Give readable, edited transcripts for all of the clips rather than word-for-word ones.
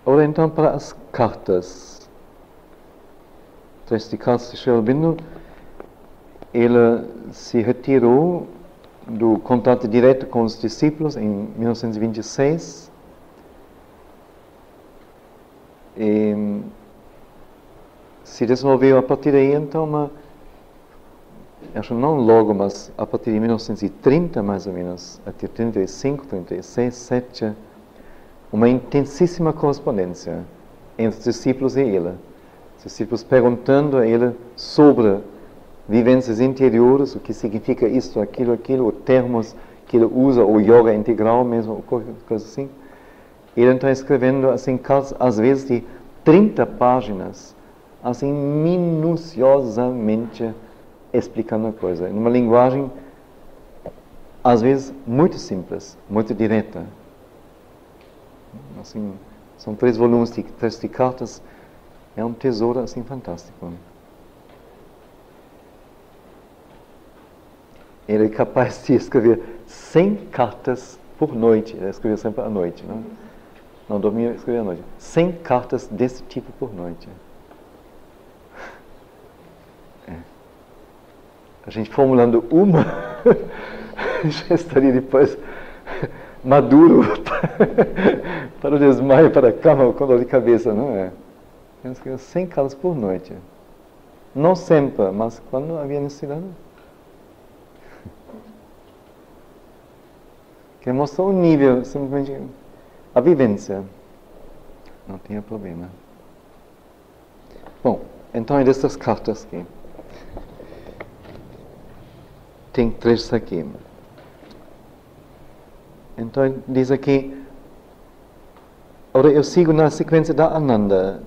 Ora então para as cartas. Este caso de Sri Aurobindo, ele se retirou do contato direto com os discípulos em 1926 e se desenvolveu a partir daí então acho não logo, mas a partir de 1930 mais ou menos, até 35, 36, 7, uma intensíssima correspondência entre os discípulos e ele. Os discípulos perguntando a ele sobre vivências interiores, o que significa isto, aquilo, os termos que ele usa, o yoga integral mesmo, coisa assim. Ele então escrevendo assim, às vezes de 30 páginas, assim, minuciosamente explicando a coisa, numa linguagem, às vezes, muito simples, muito direta. Assim, são 3 volumes de cartas, é um tesouro, assim, fantástico. Ele é capaz de escrever 100 cartas por noite, ele escrevia sempre à noite, não dormia, escrevia à noite. 100 cartas desse tipo por noite. A gente formulando uma, já estaria depois maduro para o desmaio, para a cama, com dor de cabeça, não é? Temos que 100 cartas por noite. Não sempre, mas quando havia necessidade. Que mostrou o nível, simplesmente a vivência. Não tinha problema. Bom, então é dessas cartas aqui. Tem 3 aqui. Então diz aqui, ora eu sigo na sequência da Ananda.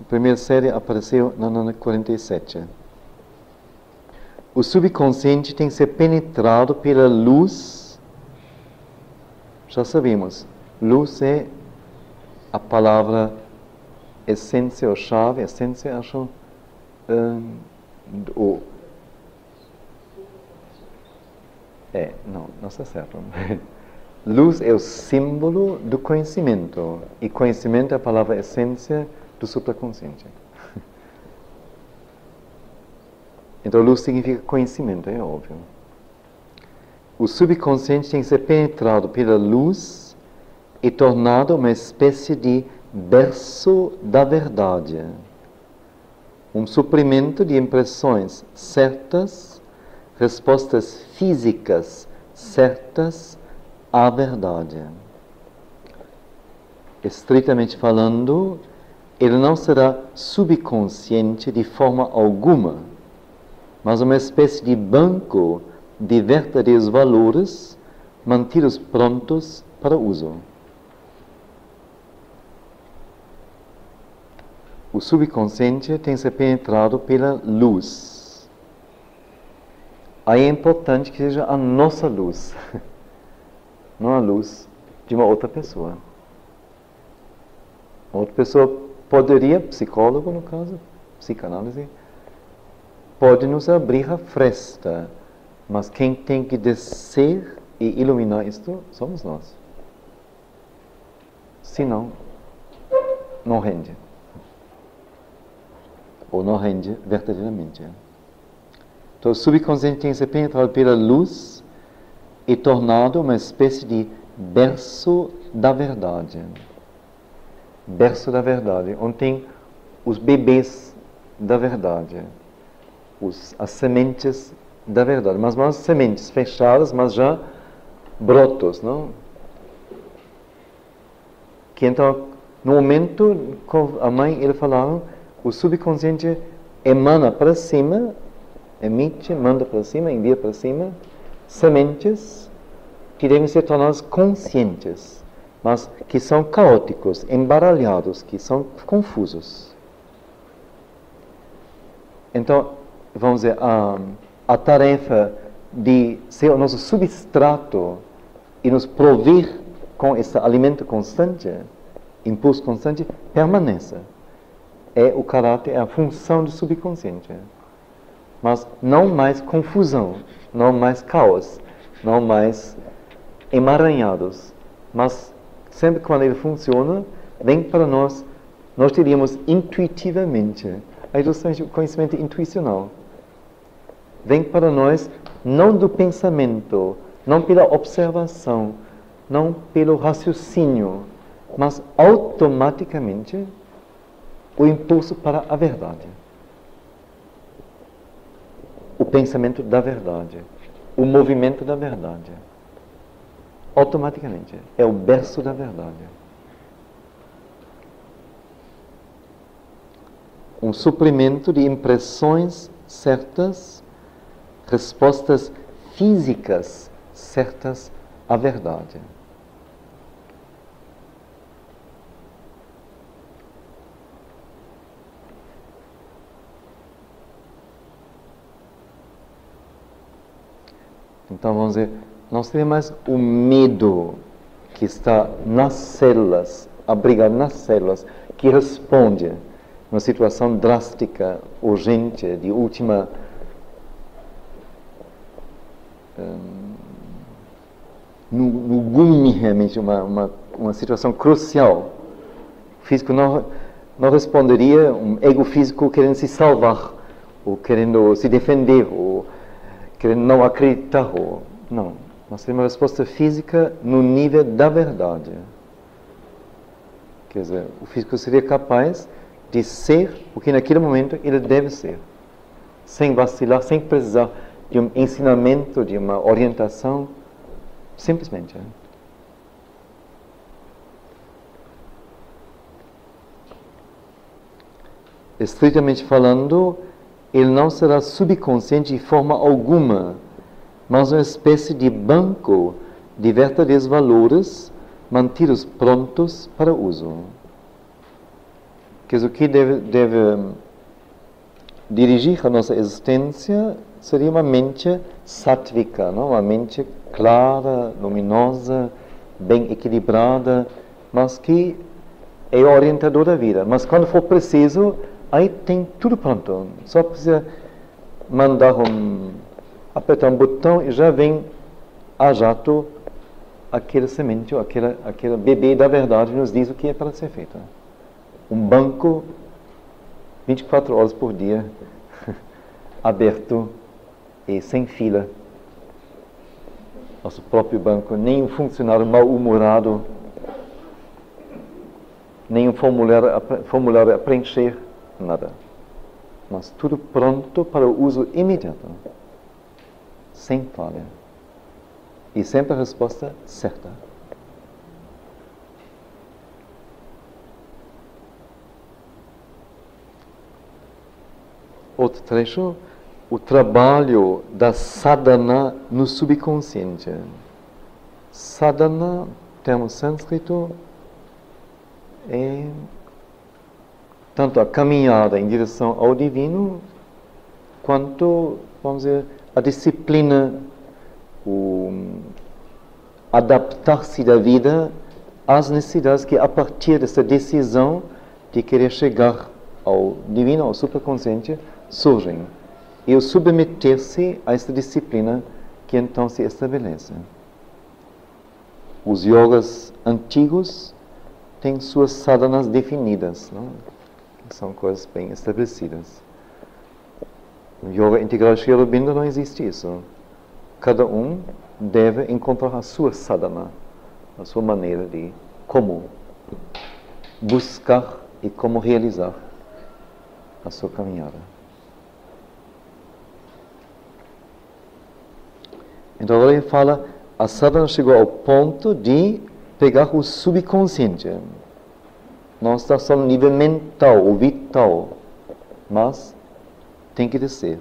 A primeira série apareceu na Ananda 47. O subconsciente tem que ser penetrado pela luz. Já sabemos, luz é a palavra essência ou chave, essência acho não está certo. Luz é o símbolo do conhecimento. E conhecimento é a palavra essência do supraconsciente. Então, luz significa conhecimento, é óbvio. O subconsciente tem que ser penetrado pela luz e tornado uma espécie de berço da verdade. Um suprimento de impressões certas, respostas físicas certas à verdade. Estritamente falando, ele não será subconsciente de forma alguma, mas uma espécie de banco de verdadeiros valores mantidos prontos para uso. O subconsciente tem que ser penetrado pela luz. Aí é importante que seja a nossa luz, não a luz de uma outra pessoa. Outra pessoa poderia, psicólogo no caso, psicanálise, pode nos abrir a fresta, mas quem tem que descer e iluminar isto somos nós. Senão, não rende. Ou não rende verdadeiramente. Então, o subconsciente tem que ser penetrado pela luz e tornado uma espécie de berço da verdade. Berço da verdade, onde tem os bebês da verdade, as sementes da verdade, mas não as sementes fechadas, mas já brotos, não? Que então, no momento com a mãe, ele falava, o subconsciente emana para cima, emite, manda para cima, envia para cima, sementes que devem ser tornadas conscientes, mas que são caóticos, embaralhados, que são confusos. Então, vamos dizer, a tarefa de ser o nosso substrato e nos prover com esse alimento constante, impulso constante, permanece. É o caráter, é a função do subconsciente. Mas não mais confusão, não mais caos, não mais emaranhados, mas sempre quando ele funciona, vem para nós, nós diríamos intuitivamente. A ilustração é o conhecimento intuicional. Vem para nós não do pensamento, não pela observação, não pelo raciocínio, mas automaticamente o impulso para a verdade. O pensamento da verdade, o movimento da verdade. Automaticamente. É o berço da verdade. Um suprimento de impressões certas, respostas físicas certas à verdade. Então, vamos dizer, não seria mais o medo que está nas células, abrigado nas células, que responde uma situação drástica, urgente, de última no gume, realmente, uma situação crucial. O físico não responderia, um ego físico querendo se salvar, ou querendo se defender, ou querendo não acreditar. Ou, não, nós temos uma resposta física no nível da verdade. Quer dizer, o físico seria capaz de ser o que naquele momento ele deve ser, sem vacilar, sem precisar de um ensinamento, de uma orientação, simplesmente. Estritamente falando, ele não será subconsciente de forma alguma, mas uma espécie de banco de verdadeiros valores mantidos prontos para uso. Que o que deve dirigir a nossa existência seria uma mente sátvica, não? Uma mente clara, luminosa, bem equilibrada, mas que é o orientador da vida. Mas quando for preciso, aí tem tudo pronto. Só precisa apertar um botão e já vem a jato aquele semente, aquele bebê da verdade nos diz o que é para ser feito. Um banco 24 horas por dia, aberto e sem fila. Nosso próprio banco, nem um funcionário mal-humorado, nem um formulário a preencher, nada. Mas tudo pronto para o uso imediato, sem falha. E sempre a resposta certa. Outro trecho, o trabalho da sadhana no subconsciente. Sadhana, termo sânscrito, é tanto a caminhada em direção ao divino, quanto, vamos dizer, a disciplina, o adaptar-se da vida às necessidades que, a partir dessa decisão de querer chegar ao divino, ao superconsciente, surgem. E o submeter-se a essa disciplina que então se estabelece. Os yogas antigos têm suas sadhanas definidas, não? São coisas bem estabelecidas. No yoga integral Sri Aurobindo não existe isso. Cada um deve encontrar a sua sadhana, a sua maneira de como buscar e como realizar a sua caminhada. Então agora ele fala, a sadhana chegou ao ponto de pegar o subconsciente. Não está só no nível mental ou vital, mas tem que descer.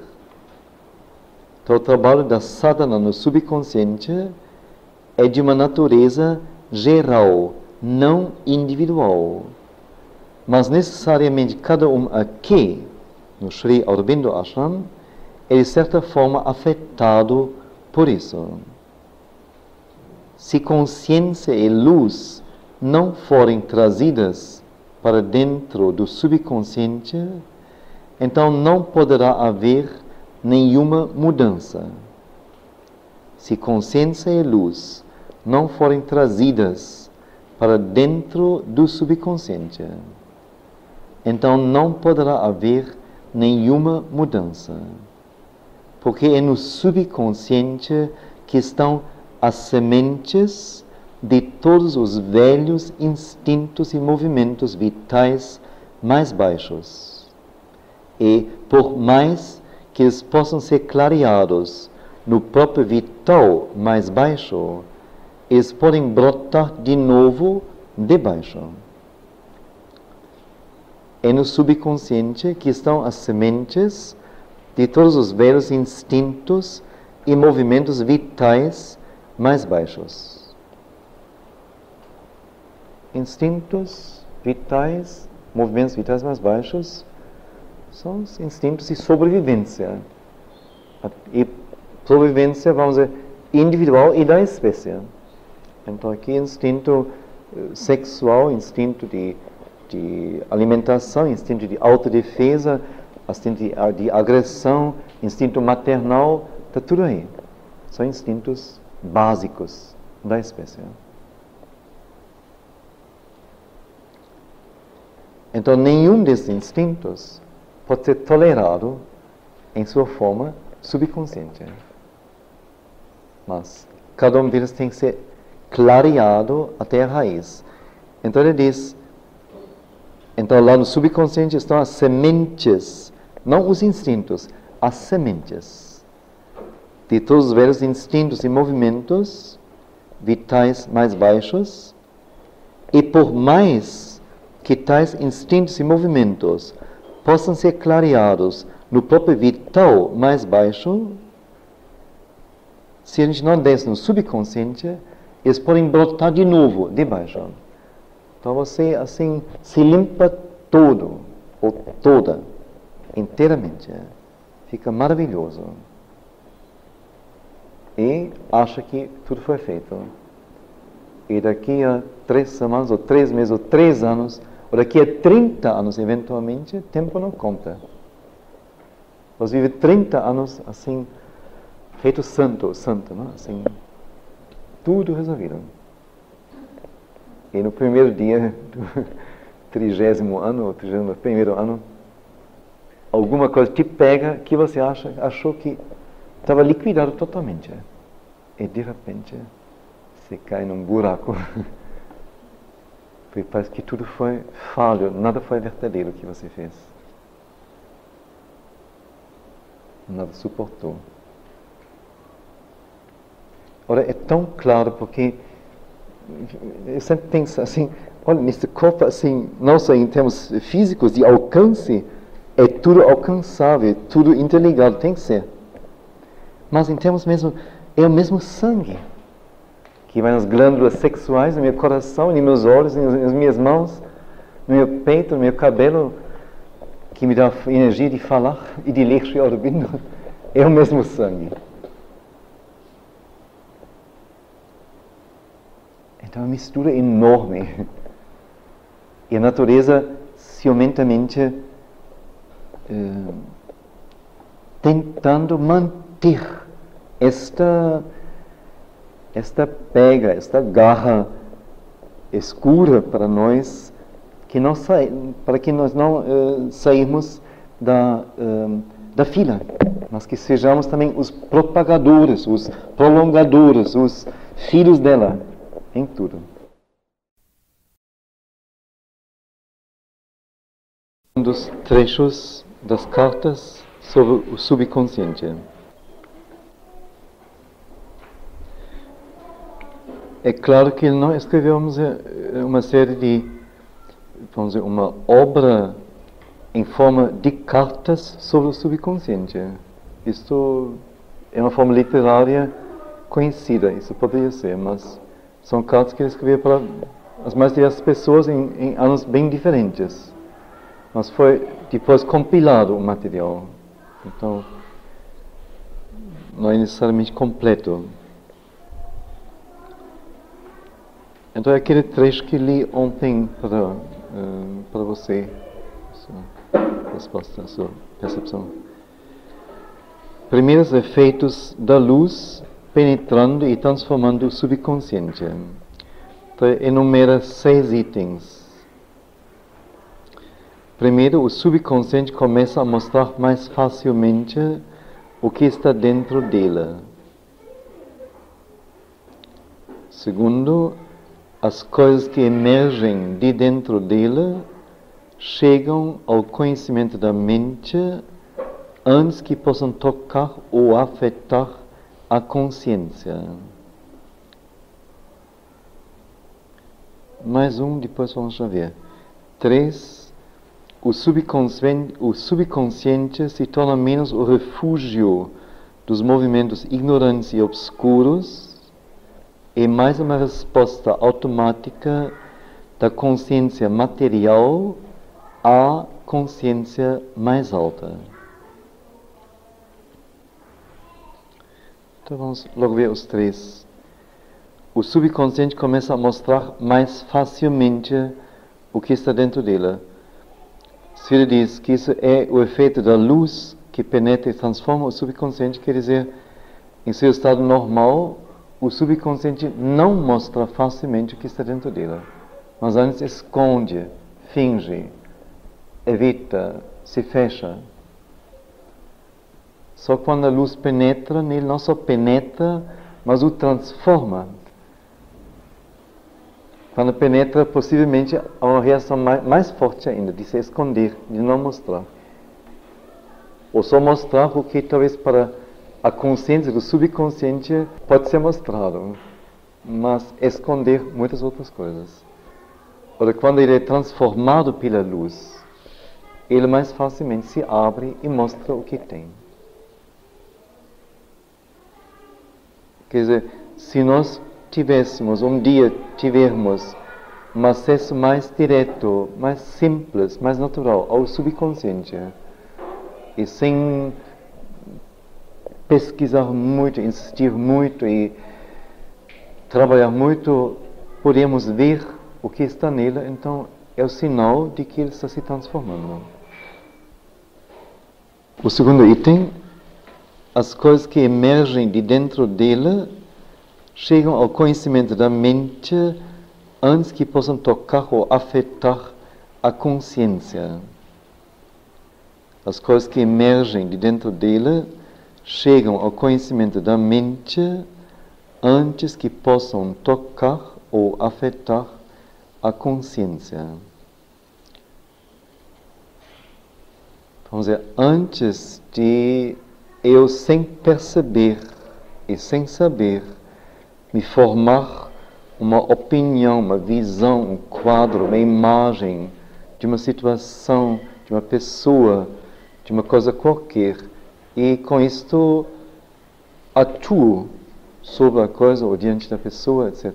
Então o trabalho da sadhana no subconsciente é de uma natureza geral, não individual. Mas necessariamente cada um aqui, no Sri Aurobindo Ashram, é de certa forma afetado por isso. Se consciência e luz não forem trazidas para dentro do subconsciente, então não poderá haver nenhuma mudança. Se consciência e luz não forem trazidas para dentro do subconsciente. Então não poderá haver nenhuma mudança, porque é no subconsciente que estão as sementes de todos os velhos instintos e movimentos vitais mais baixos. E, por mais que eles possam ser clareados no próprio vital mais baixo, eles podem brotar de novo de baixo. É no subconsciente que estão as sementes de todos os velhos instintos e movimentos vitais mais baixos. Instintos vitais, movimentos vitais mais baixos, são os instintos de sobrevivência. E sobrevivência, vamos dizer, individual e da espécie. Então aqui instinto sexual, instinto de alimentação, instinto de autodefesa, instinto de agressão, instinto maternal, está tudo aí. São instintos básicos da espécie. Então nenhum desses instintos pode ser tolerado em sua forma subconsciente. Mas cada um deles tem que ser clareado até a raiz. Então ele diz, então lá no subconsciente estão as sementes, não os instintos, as sementes de todos os velhos instintos e movimentos vitais mais baixos, e por mais que tais instintos e movimentos possam ser clareados no próprio vital mais baixo, se a gente não desce no subconsciente, eles podem brotar de novo, de baixo. Então você, assim, se limpa todo, ou toda, inteiramente. Fica maravilhoso. E acha que tudo foi feito. E daqui a 3 semanas, ou 3 meses, ou 3 anos, ou daqui a 30 anos, eventualmente, o tempo não conta. Você vive 30 anos, assim, feito santo, não? Assim, tudo resolvido. E no primeiro dia do 30º ano, ou 31º ano, alguma coisa te pega que você achou que estava liquidado totalmente. E de repente, você cai num buraco. Porque parece que tudo foi falho, nada foi verdadeiro que você fez. Nada suportou. Ora, é tão claro porque eu sempre penso assim, olha, nesse corpo assim, não só em termos físicos, de alcance, é tudo alcançável, tudo interligado, tem que ser. Mas em termos mesmo, é o mesmo sangue que vai nas glândulas sexuais, no meu coração, nos meus olhos, nas minhas mãos, no meu peito, no meu cabelo, que me dá energia de falar e de ler Sri Aurobindo. É o mesmo sangue. Então é uma mistura enorme. E a natureza ciumentamente tentando manter esta pega, esta garra escura para nós, para que nós não saímos da fila, mas que sejamos também os propagadores, os prolongadores, os filhos dela em tudo. Um dos trechos das cartas sobre o subconsciente. É claro que ele não escreveu uma série de, vamos dizer, uma obra em forma de cartas sobre o subconsciente. Isto é uma forma literária conhecida, isso poderia ser, mas são cartas que ele escreveu para as mais diversas pessoas em anos bem diferentes. Mas foi depois compilado o material. Então, não é necessariamente completo. Então é aquele trecho que li ontem para você, a sua resposta, a sua percepção. Primeiros efeitos da luz penetrando e transformando o subconsciente. enumera 6 itens. Primeiro, o subconsciente começa a mostrar mais facilmente o que está dentro dele. Segundo, as coisas que emergem de dentro dele chegam ao conhecimento da mente antes que possam tocar ou afetar a consciência. Mais um, depois vamos já ver. 3. O subconsciente se torna menos o refúgio dos movimentos ignorantes e obscuros e mais uma resposta automática da consciência material à consciência mais alta. Então vamos logo ver os 3. O subconsciente começa a mostrar mais facilmente o que está dentro dele. Se ele diz que isso é o efeito da luz que penetra e transforma o subconsciente, quer dizer, em seu estado normal, o subconsciente não mostra facilmente o que está dentro dele, mas antes esconde, finge, evita, se fecha. Só quando a luz penetra nele, não só penetra, mas o transforma. Quando penetra, possivelmente há uma reação mais forte ainda, de se esconder, de não mostrar. Ou só mostrar o que talvez para a consciência do subconsciente pode ser mostrado, mas esconder muitas outras coisas. Ou quando ele é transformado pela luz, ele mais facilmente se abre e mostra o que tem. Quer dizer, se nós tivéssemos, um dia tivermos um acesso mais direto, mais simples, mais natural ao subconsciente, e sem pesquisar muito, insistir muito e trabalhar muito, podemos ver o que está nele, então é o sinal de que ele está se transformando. O segundo item, as coisas que emergem de dentro dele chegam ao conhecimento da mente antes que possam tocar ou afetar a consciência. As coisas que emergem de dentro dele chegam ao conhecimento da mente antes que possam tocar ou afetar a consciência. Vamos dizer, antes de eu, sem perceber e sem saber, me formar uma opinião, uma visão, um quadro, uma imagem de uma situação, de uma pessoa, de uma coisa qualquer, e com isto atuo sobre a coisa ou diante da pessoa, etc.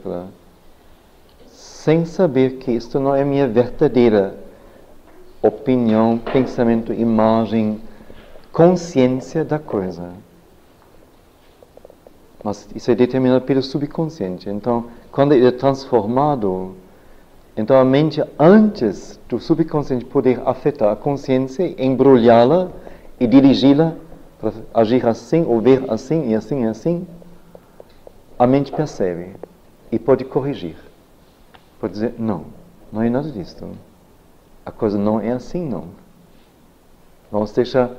Sem saber que isto não é minha verdadeira opinião, pensamento, imagem, consciência da coisa. Mas isso é determinado pelo subconsciente. Então, quando ele é transformado, então a mente, antes do subconsciente poder afetar a consciência, embrulhá-la e dirigi-la para agir assim, ou ver assim e assim e assim, a mente percebe e pode corrigir. Pode dizer, não é nada disso. A coisa não é assim, não. Vamos deixar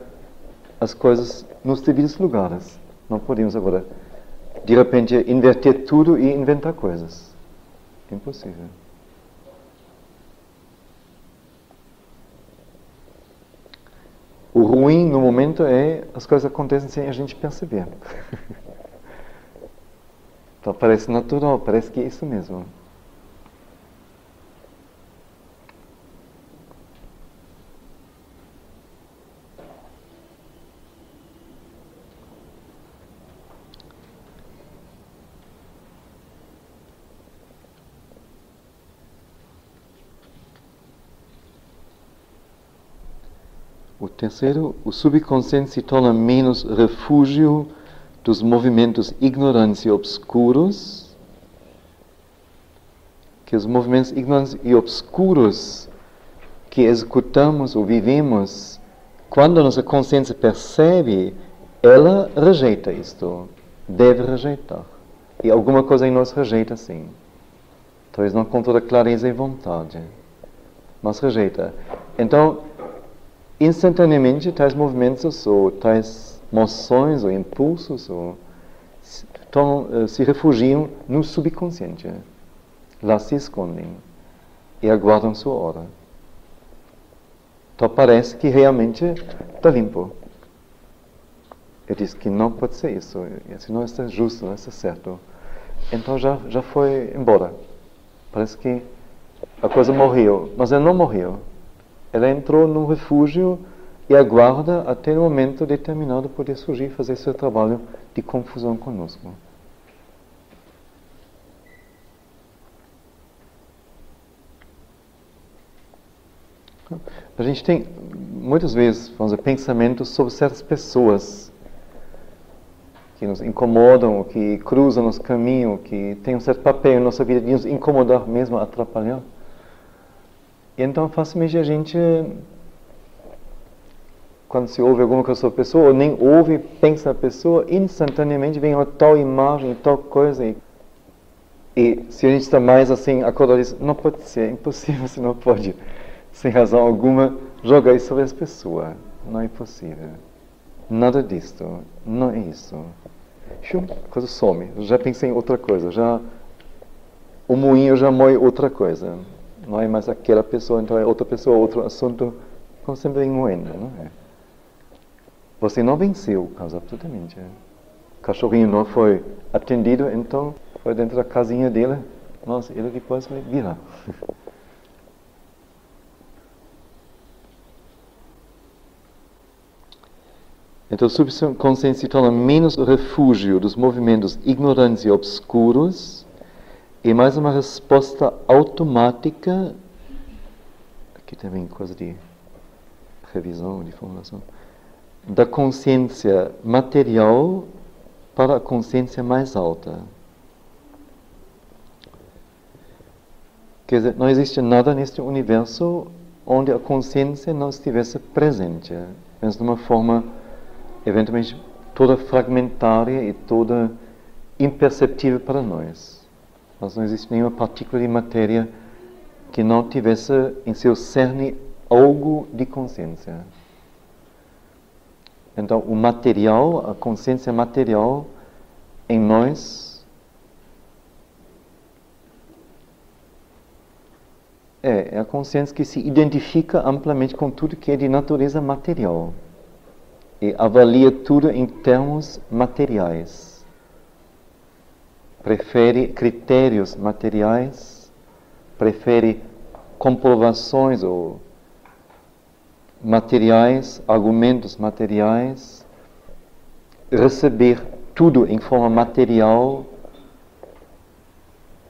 as coisas nos devidos lugares. Não podemos agora, de repente, inverter tudo e inventar coisas. Impossível. O ruim no momento é as coisas acontecem sem a gente perceber. Então parece natural, parece que é isso mesmo. O terceiro, o subconsciente se torna menos refúgio dos movimentos ignorantes e obscuros, que os movimentos ignorantes e obscuros que executamos ou vivemos, quando a nossa consciência percebe, ela rejeita isto, deve rejeitar. E alguma coisa em nós rejeita sim. talvez não com toda clareza e vontade, mas rejeita. Então, instantaneamente, tais movimentos ou tais moções ou impulsos se refugiam no subconsciente. Lá se escondem e aguardam sua hora. Então parece que realmente está limpo. Eu disse que não pode ser isso, assim não está justo, não está certo. Então já foi embora. Parece que a coisa morreu, mas ela não morreu. Ela entrou num refúgio e aguarda até o momento determinado poder surgir e fazer seu trabalho de confusão conosco. A gente tem, muitas vezes, vamos dizer, pensamentos sobre certas pessoas que nos incomodam, que cruzam nosso caminho, que têm um certo papel em nossa vida de nos incomodar mesmo, atrapalhar. E então, facilmente a gente, quando se ouve alguma coisa sobre a pessoa, ou nem ouve, pensa a pessoa, instantaneamente vem uma tal imagem, tal coisa. E se a gente está mais assim, acordado, diz, não pode ser, é impossível, você não pode, sem razão alguma, jogar isso sobre essa pessoa. Não é possível. Nada disto. Não é isso. A coisa some. Já pensei em outra coisa. O moinho já moe outra coisa. Não é mais aquela pessoa, então é outra pessoa, outro assunto. Como sempre vem moendo, não é? Você não venceu o caso, absolutamente. O cachorrinho não foi atendido, então foi dentro da casinha dele. Mas ele depois vai virar. Então, o subconsciente se torna menos refúgio dos movimentos ignorantes e obscuros e mais uma resposta automática, aqui também coisa de revisão, de formulação, da consciência material para a consciência mais alta. Quer dizer, não existe nada neste universo onde a consciência não estivesse presente, mas de uma forma eventualmente toda fragmentária e toda imperceptível para nós. Mas não existe nenhuma partícula de matéria que não tivesse em seu cerne algo de consciência. Então, o material, a consciência material em nós é a consciência que se identifica amplamente com tudo que é de natureza material. E avalia tudo em termos materiais. Prefere critérios materiais, prefere comprovações ou materiais, argumentos materiais, receber tudo em forma material,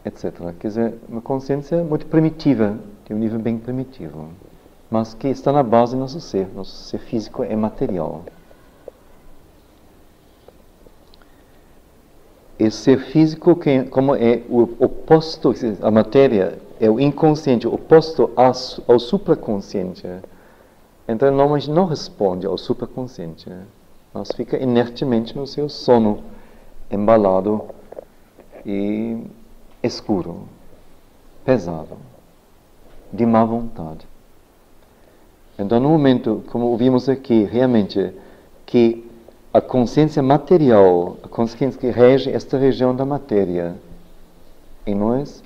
etc. Quer dizer, uma consciência muito primitiva, de um nível bem primitivo, mas que está na base do nosso ser. Nosso ser físico é material. Esse ser físico, como é o oposto, a matéria é o inconsciente, oposto ao supraconsciente. Então, normalmente não responde ao supraconsciente, mas fica inertemente no seu sono, embalado e escuro, pesado, de má vontade. Então, no momento, como ouvimos aqui, realmente, que a consciência material, a consciência que rege esta região da matéria em nós,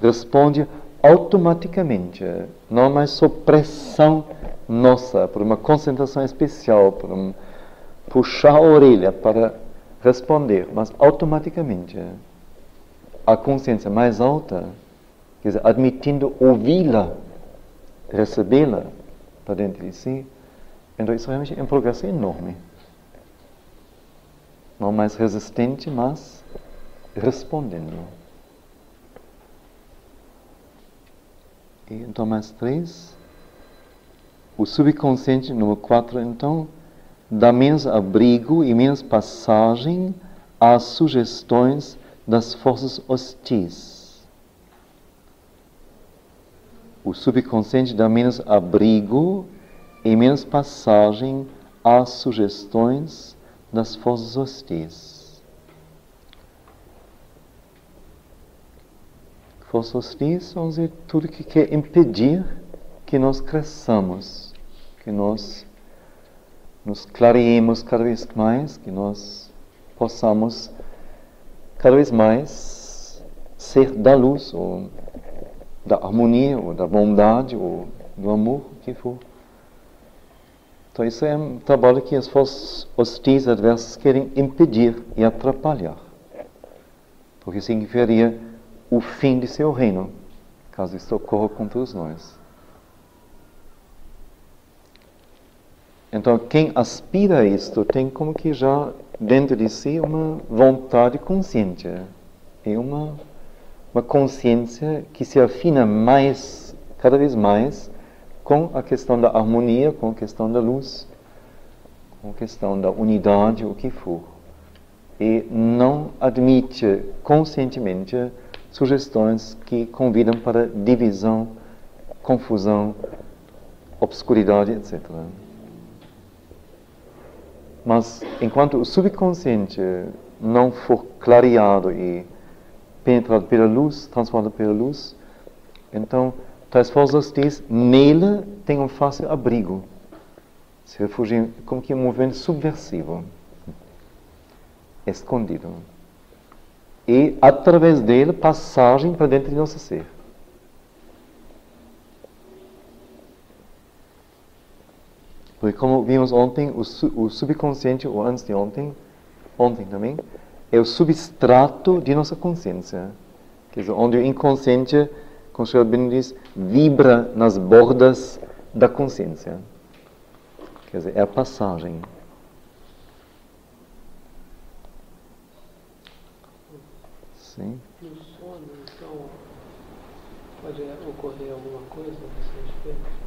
responde automaticamente, não mais sob pressão nossa, por uma concentração especial, por puxar a orelha para responder, mas automaticamente. A consciência mais alta, quer dizer, admitindo ouvi-la, recebê-la para dentro de si, então isso realmente é um progresso enorme. Não mais resistente, mas respondendo. E então, mais 3. O subconsciente, número 4, então, dá menos abrigo e menos passagem às sugestões das forças hostis. O subconsciente dá menos abrigo e menos passagem às sugestões das forças hostis. Forças hostis, vamos dizer, tudo que quer impedir que nós cresçamos, que nós nos clareemos cada vez mais, que nós possamos cada vez mais ser da luz, ou da harmonia, ou da bondade, ou do amor, o que for. Então isso é um trabalho que as forças hostis adversas querem impedir e atrapalhar. Porque significaria o fim de seu reino, caso isso ocorra com todos nós. Então, quem aspira a isto tem como que já dentro de si uma vontade consciente. E uma consciência que se afina mais, cada vez mais, com a questão da harmonia, com a questão da luz, com a questão da unidade, o que for. E não admite conscientemente sugestões que convidam para divisão, confusão, obscuridade, etc. Mas, enquanto o subconsciente não for clareado e penetrado pela luz, transformado pela luz, então, tais forças hostis, nele tem um fácil abrigo. Se refugiam como que um movimento subversivo, escondido. E, através dele, passagem para dentro de nosso ser. Porque, como vimos ontem, o subconsciente, ou antes de ontem também, é o substrato de nossa consciência. Quer dizer, onde o inconsciente, como o Sr. Albino diz, vibra nas bordas da consciência. Quer dizer, é a passagem. Sim. No sono, então, pode ocorrer alguma coisa nesse respeito?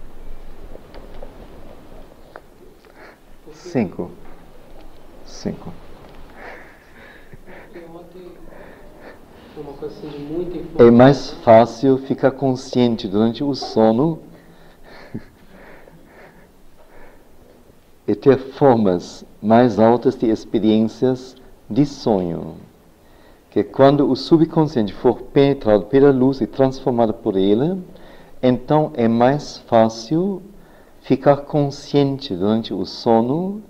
5. Porque ontem foi uma coisa assim de muita informação. É mais fácil ficar consciente durante o sono e ter formas mais altas de experiências de sonho. Que quando o subconsciente for penetrado pela luz e transformado por ele, então é mais fácil ficar consciente durante o sono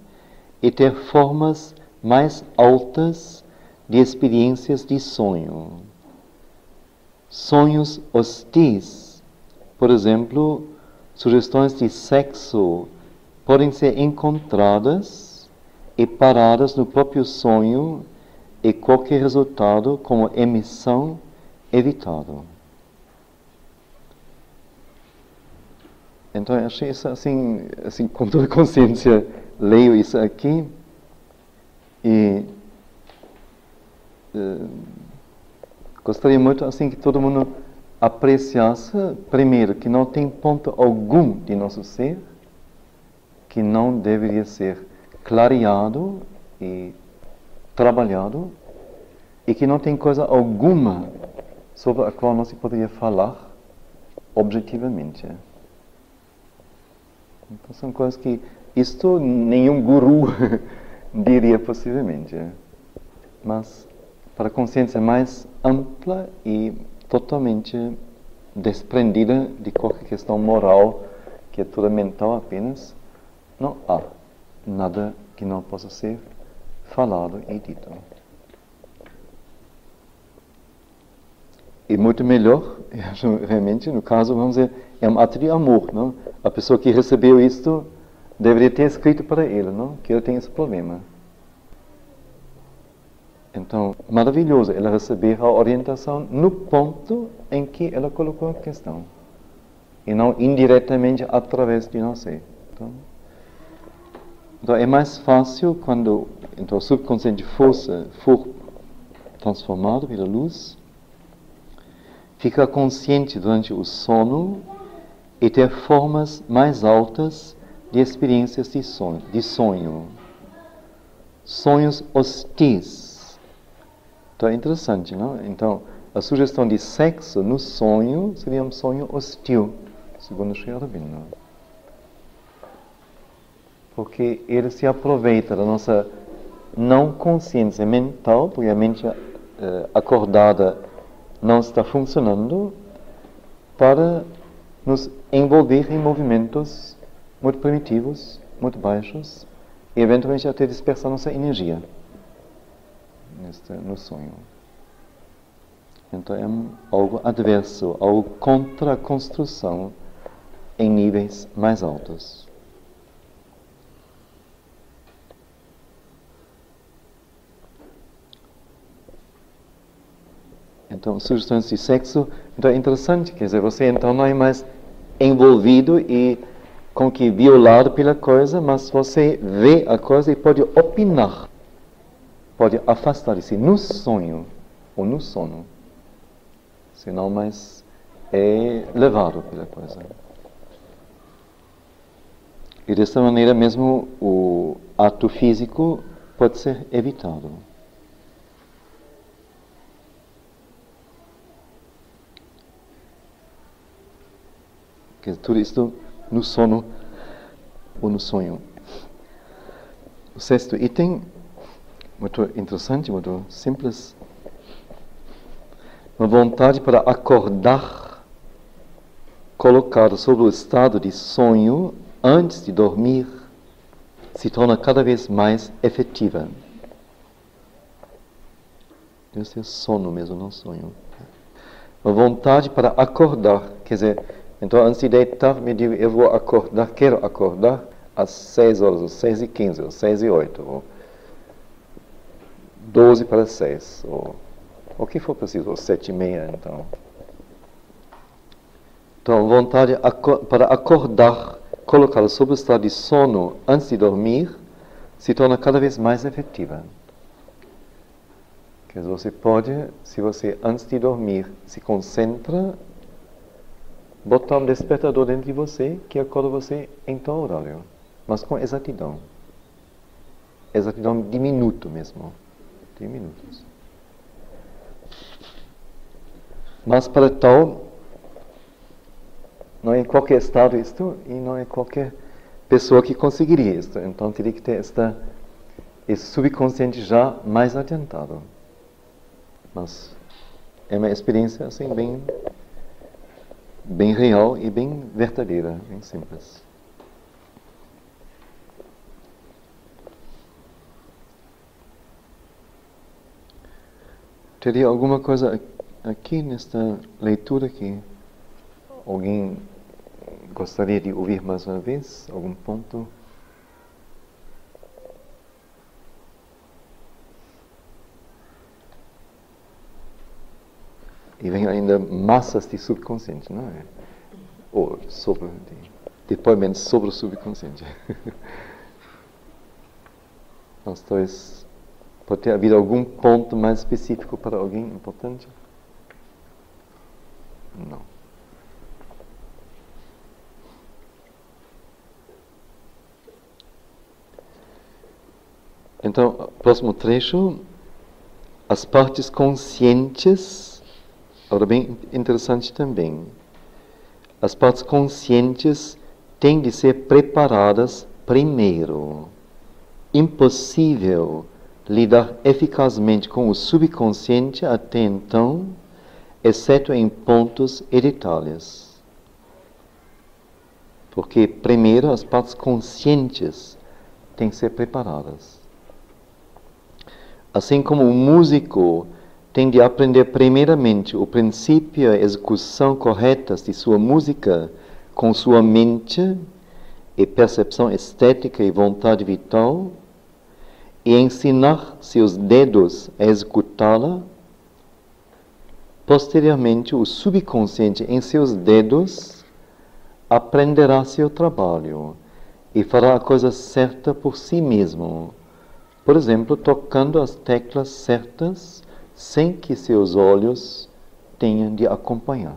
e ter formas mais altas de experiências de sonho. Sonhos hostis, por exemplo, sugestões de sexo podem ser encontradas e paradas no próprio sonho e qualquer resultado como emissão evitado. Então, eu achei isso assim, com toda consciência, leio isso aqui e gostaria muito assim que todo mundo apreciasse, primeiro, que não tem ponto algum de nosso ser que não deveria ser clareado e trabalhado e que não tem coisa alguma sobre a qual não se poderia falar objetivamente. Então são coisas que isto nenhum guru diria possivelmente. Mas para a consciência mais ampla e totalmente desprendida de qualquer questão moral que é toda mental apenas, não há nada que não possa ser falado e dito. E muito melhor, eu acho, realmente, no caso, vamos dizer, é um ato de amor, não? A pessoa que recebeu isto deveria ter escrito para ele, não? Que ele tem esse problema. Então, maravilhoso ela receber a orientação no ponto em que ela colocou a questão. E não indiretamente através de nós. Então é mais fácil quando então, o subconsciente for transformado pela luz, ficar consciente durante o sono e ter formas mais altas de experiências de sonho. Sonhos hostis. Então é interessante, não? Então, a sugestão de sexo no sonho seria um sonho hostil, segundo Sri Aurobindo. Porque ele se aproveita da nossa não consciência mental, porque a mente acordada não está funcionando para nos envolver em movimentos muito primitivos, muito baixos, e eventualmente até dispersar nossa energia no sonho. Então é algo adverso, algo contra a construção em níveis mais altos. Então, sugestões de sexo, então é interessante, quer dizer, você então não é mais envolvido e como que violado pela coisa, mas você vê a coisa e pode opinar, pode afastar-se no sonho ou no sono, senão mais é levado pela coisa. E dessa maneira mesmo o ato físico pode ser evitado. Que tudo isto no sono ou no sonho. O sexto item, muito interessante, muito simples. Uma vontade para acordar, colocada sobre o estado de sonho antes de dormir, se torna cada vez mais efetiva. Esse é sono mesmo, não sonho. Uma vontade para acordar, quer dizer, então, antes de deitar, me digo, eu vou acordar, quero acordar às 6 horas, ou 6h15, ou 6h08, ou 12 para 6, ou o que for preciso, ou 7h30, então. Então, vontade para acordar, colocá-la sob o estado de sono antes de dormir, se torna cada vez mais efetiva. Quer dizer, você pode, se você antes de dormir se concentra, botar um despertador dentro de você que acorda você em tal horário, mas com exatidão. Exatidão de minuto mesmo. De minutos. Mas para tal, não é em qualquer estado isto, e não é qualquer pessoa que conseguiria isto. Então teria que ter esse subconsciente já mais adiantado. Mas é uma experiência assim bem real e bem verdadeira, bem simples. Teria alguma coisa aqui nesta leitura que alguém gostaria de ouvir mais uma vez? Algum ponto? E vem ainda massas de subconsciente, não é? Ou depoimentos sobre o subconsciente. Mas talvez pode ter havido algum ponto mais específico para alguém importante? Não. Então, próximo trecho, as partes conscientes. Agora, bem interessante também. As partes conscientes têm de ser preparadas primeiro. Impossível lidar eficazmente com o subconsciente até então, exceto em pontos e detalhes. Porque primeiro as partes conscientes têm que ser preparadas. Assim como o músico tem de aprender primeiramente o princípio e a execução corretas de sua música com sua mente e percepção estética e vontade vital, e ensinar seus dedos a executá-la, posteriormente o subconsciente em seus dedos aprenderá seu trabalho e fará a coisa certa por si mesmo. Por exemplo, tocando as teclas certas sem que seus olhos tenham de acompanhar.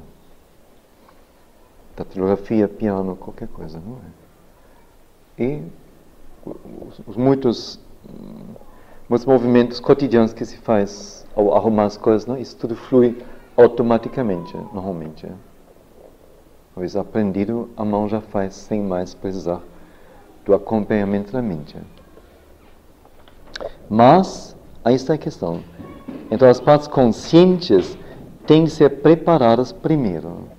Datilografia, piano, qualquer coisa, não é? E os muitos movimentos cotidianos que se faz ao arrumar as coisas, não? Isso tudo flui automaticamente, normalmente. Uma vez aprendido, a mão já faz sem mais precisar do acompanhamento da mente. Mas, aí está a questão. Então, as partes conscientes têm de ser preparadas primeiro.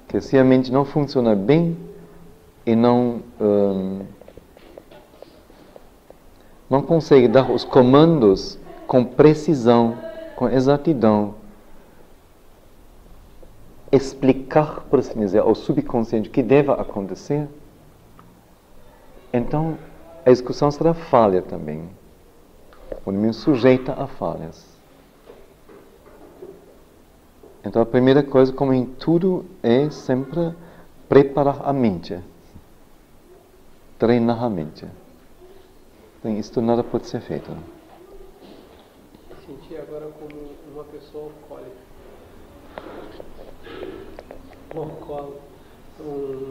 Que se a mente não funciona bem e não consegue dar os comandos com precisão, com exatidão, explicar, por assim dizer, ao subconsciente o que deve acontecer, então a execução será falha também, ou mesmo sujeita a falhas. Então a primeira coisa, como em tudo, é sempre preparar a mente, treinar a mente. Então, isto nada pode ser feito. Senti agora como uma pessoa alcoólica. Um alcoólico,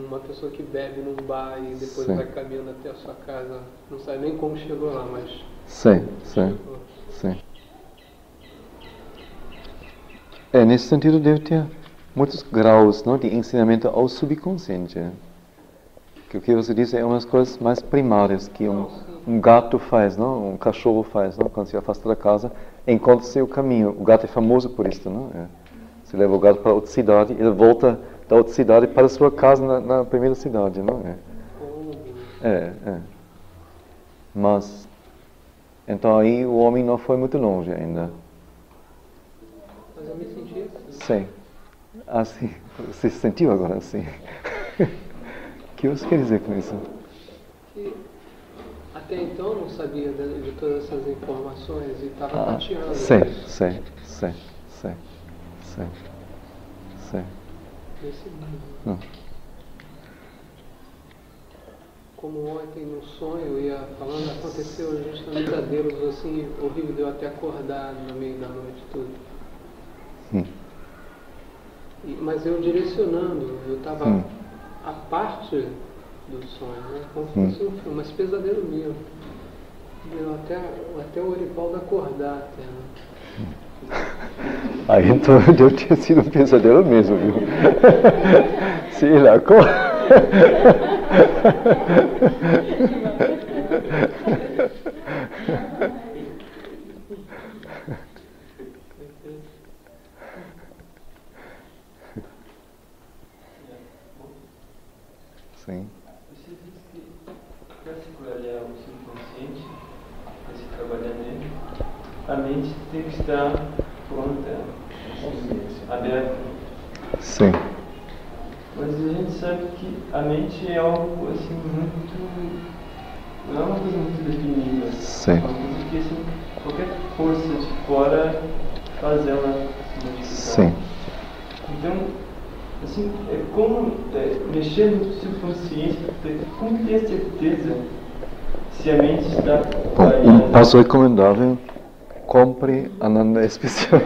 uma pessoa que bebe num bar e depois Sim. vai caminhando até a sua casa, não sabe nem como chegou lá, mas... Sim. Nesse sentido deve ter muitos graus, não, de ensinamento ao subconsciente. Que o que você disse é uma das coisas mais primárias que um gato faz, não? Um cachorro faz, não? Quando se afasta da casa, encontra seu caminho. O gato é famoso por isso, não? Você leva o gato para outra cidade, ele volta da outra cidade para a sua casa na primeira cidade, não é? Mas, então aí o homem não foi muito longe ainda. Mas eu me senti assim. Sim. Assim, você se sentiu agora assim? O que você quer dizer com isso? Que até então eu não sabia de todas essas informações e estava tateando. Sim. Nesse nível. Como ontem no sonho eu ia falando, aconteceu justamente verdadeiros assim, horrível, deu até acordar no meio da noite tudo. Mas eu direcionando, eu estava a parte do sonho, né? Como se fosse um filme, mas pesadelo mesmo. Deu até o Orivaldo acordar até, né? Aí então deve ter sido um pesadelo mesmo, viu? Se ele acorda. Sim. Você disse que para se trabalhar o subconsciente, para se trabalhar nele, a mente tem que estar pronta, aberta. Sim. Mas a gente sabe que a mente é algo assim muito... não é uma coisa muito definida. Sim. É uma coisa que assim, qualquer força de fora faz ela se modificar. Sim. Então, assim, como mexer no subconsciente, como ter certeza se a mente está Bom, um passo recomendável: compre Ananda Especial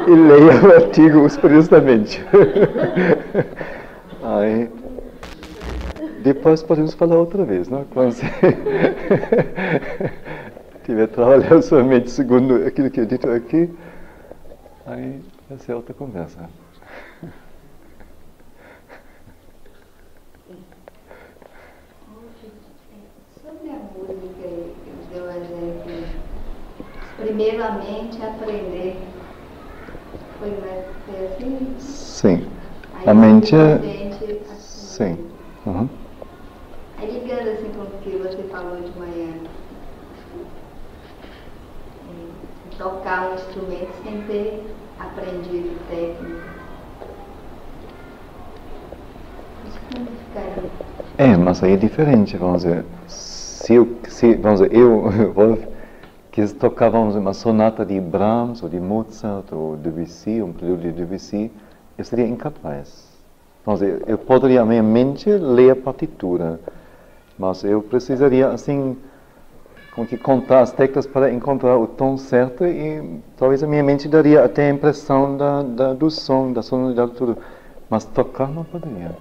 e leia o artigo Os Poderes da Mente. Aí, depois podemos falar outra vez, não? Quando você estiver trabalhando sua mente segundo aquilo que é dito aqui, aí vai ser outra conversa. Sobre a música, eu dei um exemplo. Primeiramente, aprender. Foi assim? Sim. Aí A mente é... gente, Sim. Uhum. Aí ligando assim com o que você falou de manhã. Tocar um instrumento sem ter aprendido técnica. Isso como ficaria? Mas aí é diferente, vamos dizer. Vamos dizer, Wolf, quis tocar, vamos dizer, uma sonata de Brahms, ou de Mozart, ou Debussy, um prelúdio de Debussy, eu seria incapaz. Vamos dizer, eu poderia, a minha mente, ler a partitura, mas eu precisaria, assim, como que contar as teclas para encontrar o tom certo e talvez a minha mente daria até a impressão do som, da sonoridade, tudo. Mas tocar não poderia.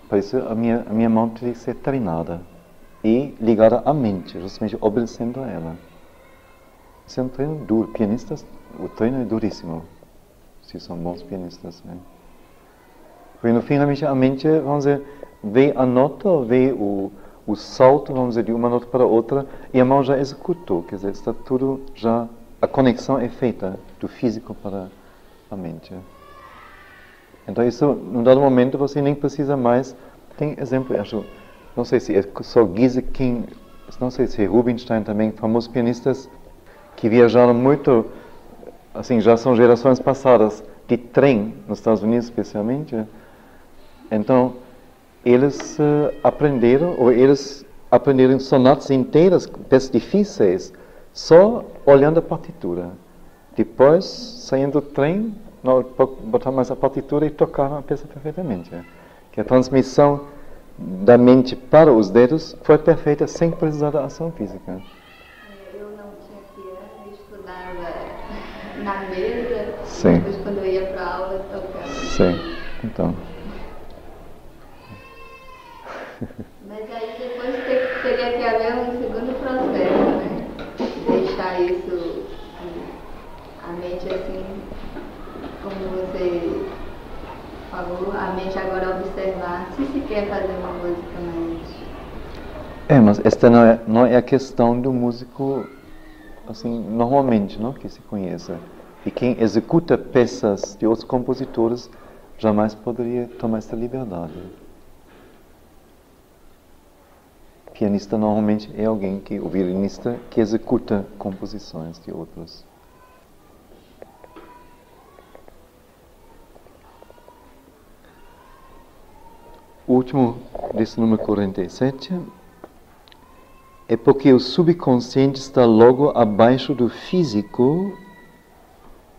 Por isso a minha mão teria que ser treinada e ligada à mente, justamente obedecendo a ela. Isso é um treino duro. Pianistas, o treino é duríssimo, se são bons pianistas. Né? Porque no fim, realmente, a mente, vamos dizer, vê a nota, vê o salto, vamos dizer, de uma nota para outra, e a mão já executou, quer dizer, está tudo já, a conexão é feita do físico para a mente. Então isso, num dado momento, você nem precisa mais. Tem exemplo, acho, não sei se é só Gieseking, não sei se é Rubinstein também, famosos pianistas que viajaram muito, assim, já são gerações passadas, de trem, nos Estados Unidos especialmente. Então, eles aprenderam sonatas inteiras, peças difíceis, só olhando a partitura. Depois, saindo do trem, botar mais a partitura e tocar a peça perfeitamente. Que a transmissão da mente para os dedos foi perfeita sem precisar da ação física. Eu não tinha piano, eu estudava na mesa, Sim. depois quando eu ia para a aula eu tocava. Sim, então. Mas aí depois teria que haver um segundo processo, né? Deixar isso, a mente assim, como você falou, a mente agora observar se quer fazer uma música mais... Mas esta não é a questão do músico, assim, normalmente, não, que se conheça. E quem executa peças de outros compositores jamais poderia tomar esta liberdade. Pianista normalmente é alguém o violinista que executa composições de outros. O último desse número 47 é porque o subconsciente está logo abaixo do físico,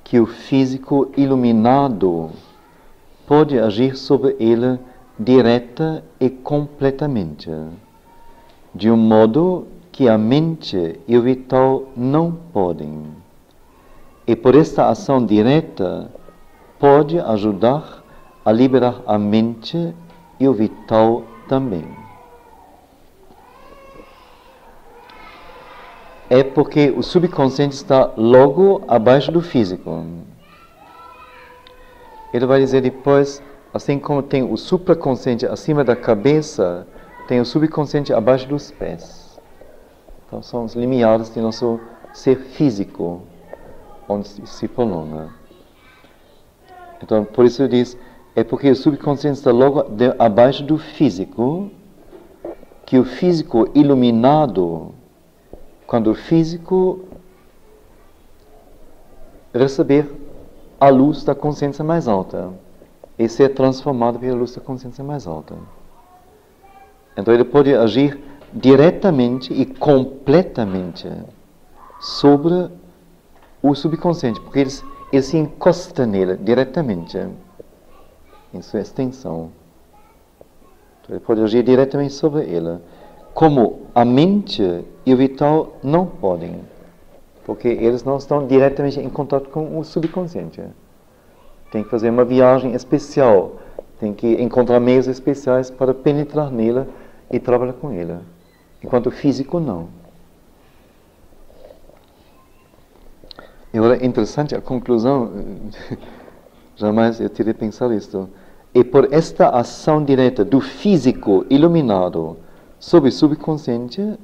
que o físico iluminado pode agir sobre ele direta e completamente, de um modo que a mente e o vital não podem. E por esta ação direta pode ajudar a liberar a mente e o vital também. É porque o subconsciente está logo abaixo do físico. Ele vai dizer depois, assim como tem o supraconsciente acima da cabeça, tem o subconsciente abaixo dos pés. Então são os limiares de nosso ser físico, onde se prolonga. Então por isso diz, é porque o subconsciente está logo abaixo do físico, que o físico iluminado, quando o físico receber a luz da consciência mais alta e ser transformado pela luz da consciência mais alta. Então ele pode agir diretamente e completamente sobre o subconsciente, porque ele se encosta nele diretamente, em sua extensão. Então, ele pode agir diretamente sobre ele, como a mente e o vital não podem, porque eles não estão diretamente em contato com o subconsciente. Tem que fazer uma viagem especial, tem que encontrar meios especiais para penetrar nele e trabalhar com ele, enquanto o físico não. E agora é interessante a conclusão, jamais eu teria pensado isto. E por esta ação direta do físico iluminado sobre o subconsciente,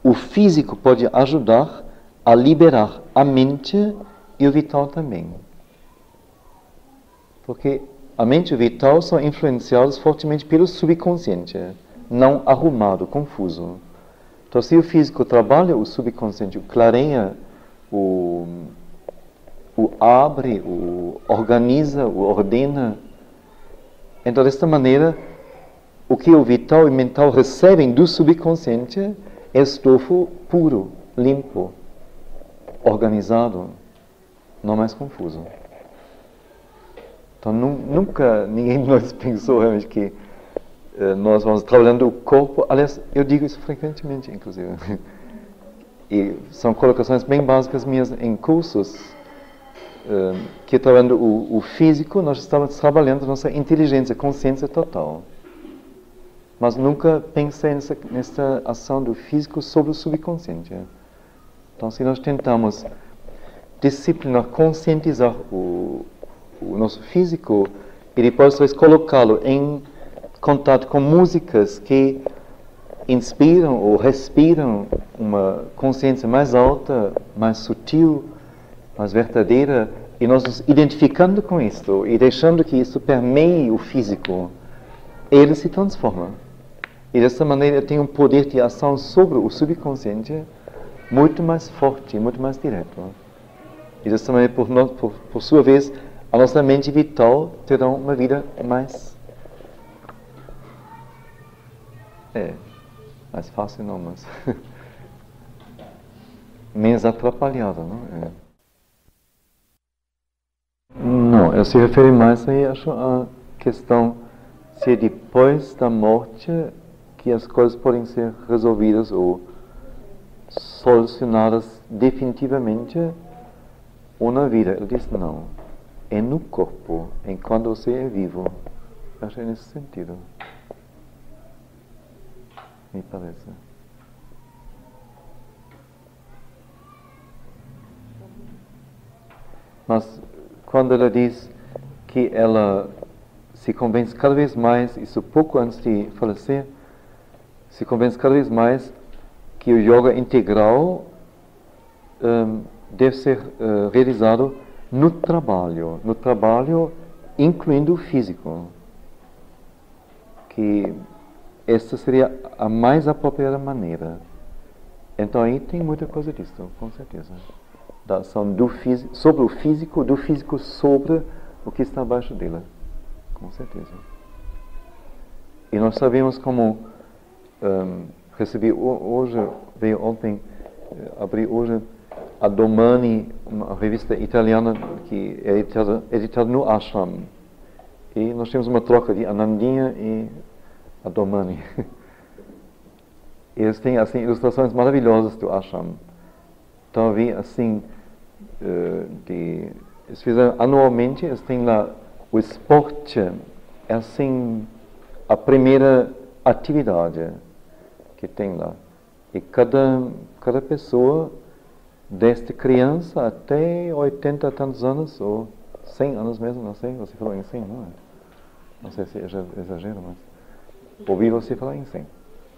o físico pode ajudar a liberar a mente e o vital também. Porque a mente e o vital são influenciados fortemente pelo subconsciente, não arrumado, confuso. Então, se o físico trabalha o subconsciente, o clareia, o abre, o organiza, o ordena, então, desta maneira, o que o vital e o mental recebem do subconsciente é estofo puro, limpo, organizado, não mais confuso. Então, nunca ninguém de nós pensou realmente que nós vamos trabalhando o corpo. Aliás, eu digo isso frequentemente, inclusive. E são colocações bem básicas minhas em cursos, que trabalhando o físico, nós estamos trabalhando nossa inteligência, consciência total. Mas nunca pensei nessa ação do físico sobre o subconsciente. Então, se nós tentamos disciplinar, conscientizar o nosso físico e depois colocá-lo em contato com músicas que inspiram ou respiram uma consciência mais alta, mais sutil, mais verdadeira, e nós nos identificando com isto, e deixando que isso permeie o físico, ele se transforma. E dessa maneira tem um poder de ação sobre o subconsciente muito mais forte, muito mais direto. E dessa maneira, por sua vez, a nossa mente vital terá uma vida mais... mais fácil não, mas... menos atrapalhada, não? Não, eu se refere mais aí, acho, à questão se é depois da morte que as coisas podem ser resolvidas ou solucionadas definitivamente ou na vida. Ele diz não, é no corpo, enquanto você é vivo. Acho que é nesse sentido. Me parece. Mas quando ela diz que ela se convence cada vez mais, isso pouco antes de falecer, se convence cada vez mais que o yoga integral deve ser realizado no trabalho incluindo o físico, que esta seria a mais apropriada maneira. Então aí tem muita coisa disso, com certeza. Da ação do físico, sobre o físico, do físico sobre o que está abaixo dele, com certeza. E nós sabemos como recebi hoje, veio ontem, abri hoje a Domani, uma revista italiana que é editada no Ashram. E nós temos uma troca de Anandinha e a Domani. E eles têm assim, ilustrações maravilhosas do Ashram. Então vi assim, eles fizeram anualmente, eles têm lá o esporte, é assim a primeira atividade que tem lá. E cada pessoa, desde criança até 80 e tantos anos, ou 100 anos mesmo, não sei, você falou em 100, não é? Não sei se é exagero, mas ouvi você falar em 100.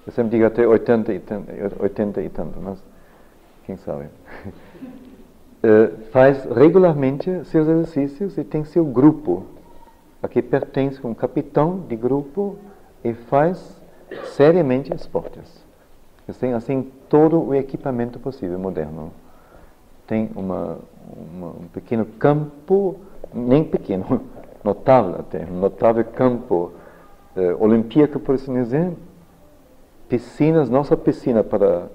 Eu sempre digo até 80 e tanto, mas quem sabe. Faz regularmente seus exercícios e tem seu grupo. Aqui pertence um capitão de grupo e faz seriamente esportes. Eles têm assim todo o equipamento possível, moderno. Tem um pequeno campo, nem pequeno, notável até, um notável campo olimpíaco, por assim dizer. Piscinas, não só piscina para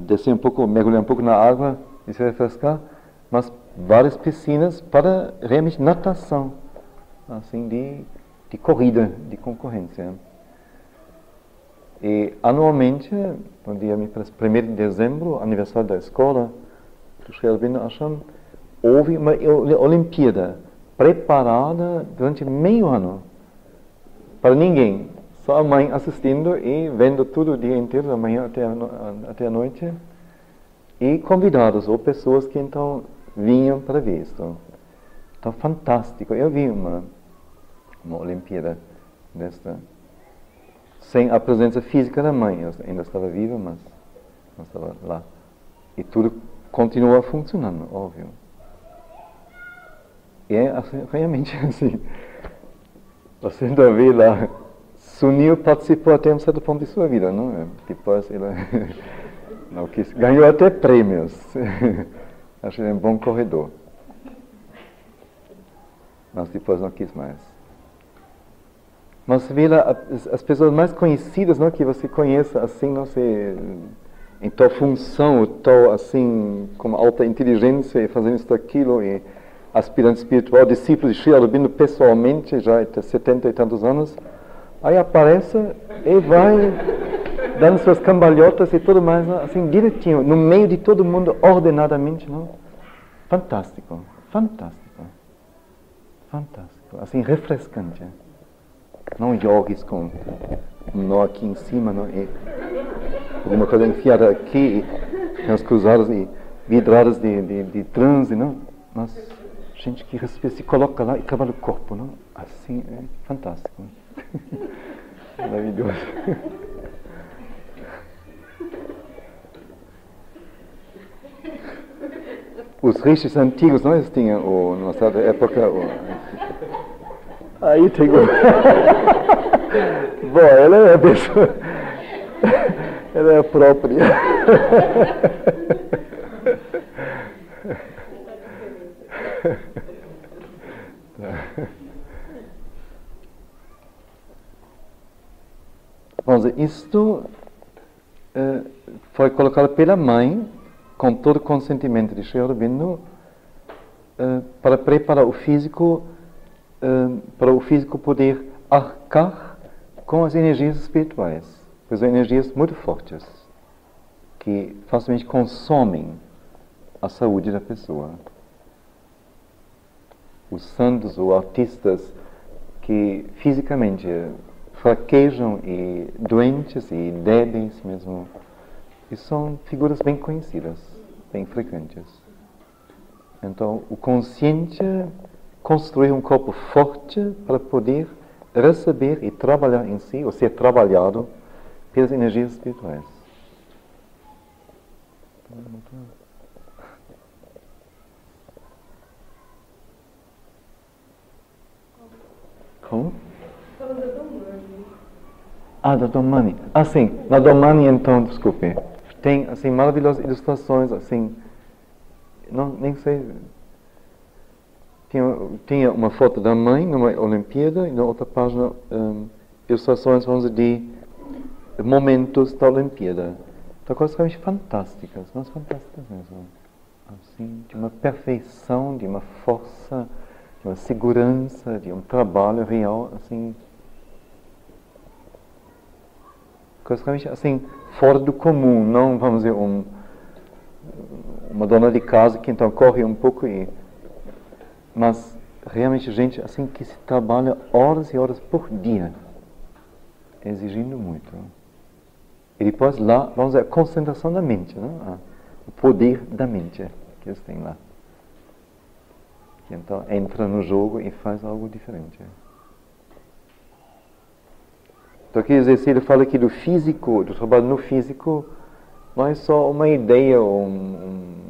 descer um pouco, mergulhar um pouco na água e se refrescar, mas várias piscinas para realmente natação, assim de corrida, de concorrência. E anualmente, no dia 1º de dezembro, aniversário da escola, do Sri Aurobindo Ashram, houve uma Olimpíada preparada durante meio ano para ninguém. Só a mãe assistindo e vendo tudo o dia inteiro, da manhã até a noite. E convidados, ou pessoas que então vinham para ver isso. Então, fantástico. Eu vi uma Olimpíada desta, sem a presença física da mãe. Eu ainda estava viva, mas não estava lá. E tudo continua funcionando, óbvio. E é assim, realmente assim. Você ainda vê lá, Sunil participou até um certo ponto de sua vida, não? Depois ele não quis, ganhou até prêmios. Acho que ele é um bom corredor. Mas depois não quis mais. Mas você vê lá as pessoas mais conhecidas, não, que você conheça, assim, não sei, em tal função, ou tal, assim, com alta inteligência, e fazendo isso, aquilo, e aspirante espiritual, discípulo de Sri Aurobindo pessoalmente, já até 70 e tantos anos, aí aparece e vai dando suas cambalhotas e tudo mais, assim, direitinho, no meio de todo mundo, ordenadamente, não? Fantástico, fantástico, fantástico, assim, refrescante. Não yogis com um nó aqui em cima, não? E alguma coisa enfiada aqui, com as cruzadas e vidradas de transe, não? Mas gente que se coloca lá e trabalha o corpo, não? Assim, é fantástico. Maravilhoso. os rishis antigos, não, eles tinham, numa certa época, aí tem bom, ela é a pessoa, ela é a própria. Vamos dizer, isto foi colocado pela mãe, com todo o consentimento de Sri Aurobindo, para preparar o físico, para o físico poder arcar com as energias espirituais, pois são energias muito fortes, que facilmente consomem a saúde da pessoa. Os santos ou artistas que fisicamente fraquejam e doentes e débeis mesmo, e são figuras bem conhecidas, bem frequentes. Então, o consciente construir um corpo forte para poder receber e trabalhar em si, ou ser trabalhado pelas energias espirituais. Como? Da Domani. Sim, na Domani então, desculpe. Tem, assim, maravilhosas ilustrações, assim, não, nem sei, tinha uma foto da mãe numa Olimpíada e na outra página ilustrações, vamos dizer, de momentos da Olimpíada. Então, coisas realmente fantásticas, mas fantásticas mesmo. Assim, de uma perfeição, de uma força, de uma segurança, de um trabalho real, assim, coisas realmente assim, fora do comum, não, vamos dizer, uma dona de casa que então corre um pouco, mas realmente gente assim que se trabalha horas e horas por dia, exigindo muito. E depois lá, vamos dizer, a concentração da mente, não? O poder da mente que eles têm lá. Que então entra no jogo e faz algo diferente. Então, quer dizer, se ele fala aqui do físico, do trabalho no físico, não é só uma ideia ou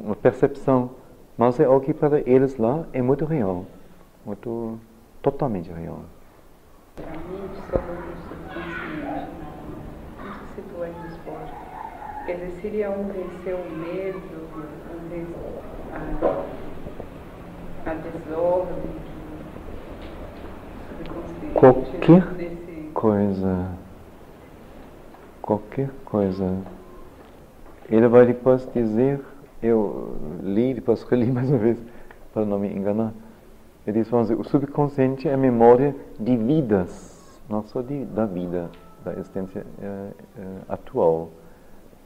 uma percepção, mas é algo que para eles lá é muito real, muito, totalmente real. A mente só subconsciente, como se situa aí no esporte? Quer dizer, seria vencer o medo, a desordem, subconsciente? Qualquer coisa. Ele vai depois dizer, eu li, depois reli mais uma vez, para não me enganar. Ele diz, vamos dizer, o subconsciente é a memória de vidas, não só da vida, da existência atual,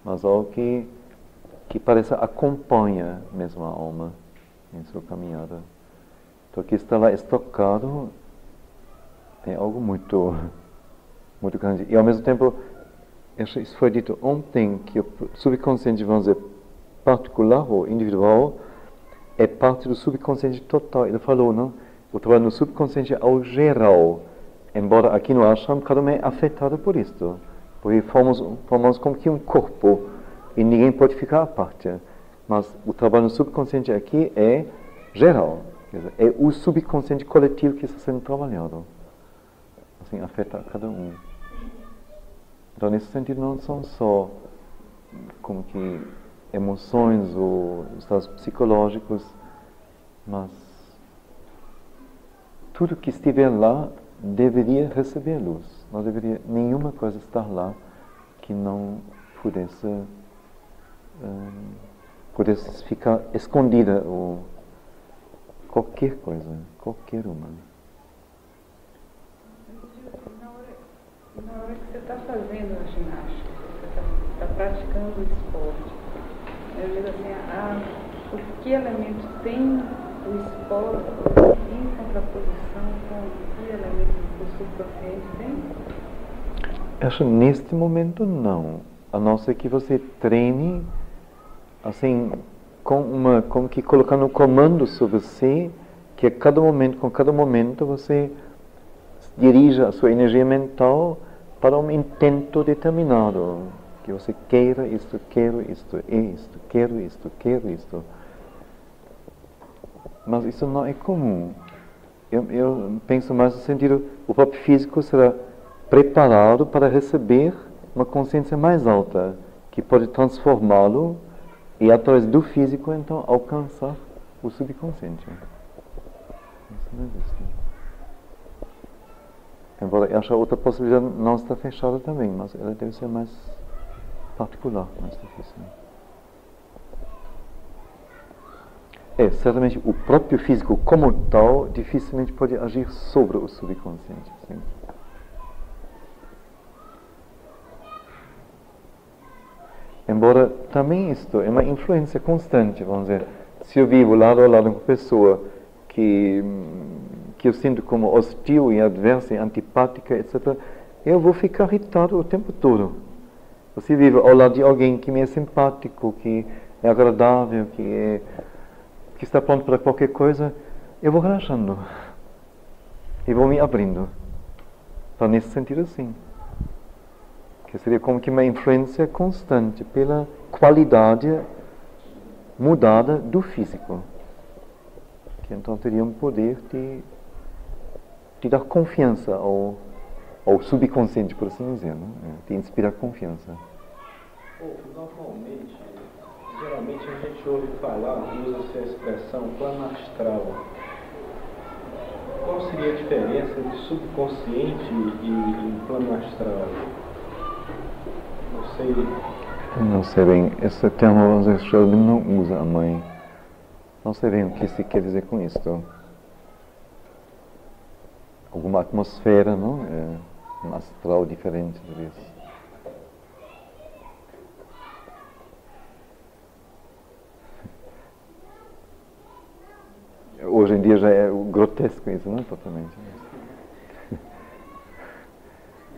mas algo que parece acompanha mesmo a alma em sua caminhada. Então, o que está lá estocado é algo muito grande. E ao mesmo tempo, isso foi dito ontem, que o subconsciente, vamos dizer, particular ou individual, é parte do subconsciente total. Ele falou, não? O trabalho no subconsciente ao geral, embora aqui no ashram cada um é afetado por isto. Porque formamos como que um corpo e ninguém pode ficar à parte. Mas o trabalho no subconsciente aqui é geral. Quer dizer, é o subconsciente coletivo que está sendo trabalhado. Assim, afeta cada um. Então, nesse sentido, não são só como que emoções ou estados psicológicos, mas tudo que estiver lá deveria receber luz. Não deveria nenhuma coisa estar lá que não pudesse ficar escondida ou qualquer coisa, qualquer uma. Na hora que você está fazendo a ginástica, você está praticando o esporte, eu digo assim, que elementos tem o esporte em contraposição com que elementos o subconsciente tem? Acho neste momento não. A não ser que você treine assim, como que colocando um comando sobre si, que a cada momento, com cada momento, você dirija a sua energia mental para um intento determinado. Que você queira isto, quero isto, quero isto. Mas isso não é comum. Eu penso mais no sentido, o próprio físico será preparado para receber uma consciência mais alta, que pode transformá-lo e, através do físico, então, alcançar o subconsciente. Isso não existe. Embora eu acho a outra possibilidade não está fechada também, mas ela deve ser mais particular, mais difícil. Certamente o próprio físico como tal dificilmente pode agir sobre o subconsciente. Sim? Embora também isto é uma influência constante, vamos dizer. Se eu vivo lado a lado com uma pessoa que eu sinto como hostil e adversa e antipática, etc., eu vou ficar irritado o tempo todo. Se eu vivo ao lado de alguém que me é simpático, que é agradável, que está pronto para qualquer coisa, eu vou relaxando. E vou me abrindo. Então, nesse sentido, sim. Que seria como que uma influência constante pela qualidade mudada do físico. Que então teria um poder de dar confiança ao subconsciente, por assim dizer, né? De inspirar confiança. Normalmente, geralmente a gente ouve falar, usa-se a expressão plano astral. Qual seria a diferença de subconsciente e plano astral? Não sei bem. Esse termo às vezes não usa a mãe. Não sei bem o que se quer dizer com isto. Alguma atmosfera, não? Um astral diferente, talvez. Hoje em dia já é grotesco isso, não é? Totalmente.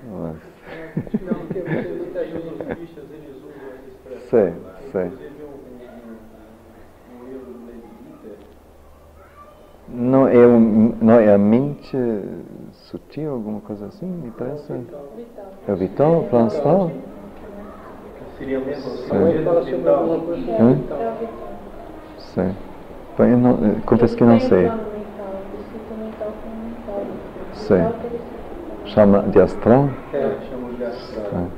Mas... Não, porque muitas vezes os budistas eles usam essa expressão. Sei. Inclusive um livro do Levi Peter. Não é a mente sutil, alguma coisa assim, me parece? É o vital, o plano astral? Seria mesmo assim? Sei. Bem, eu confesso que não sei. Sei. Chama de astral? Chamam de astral.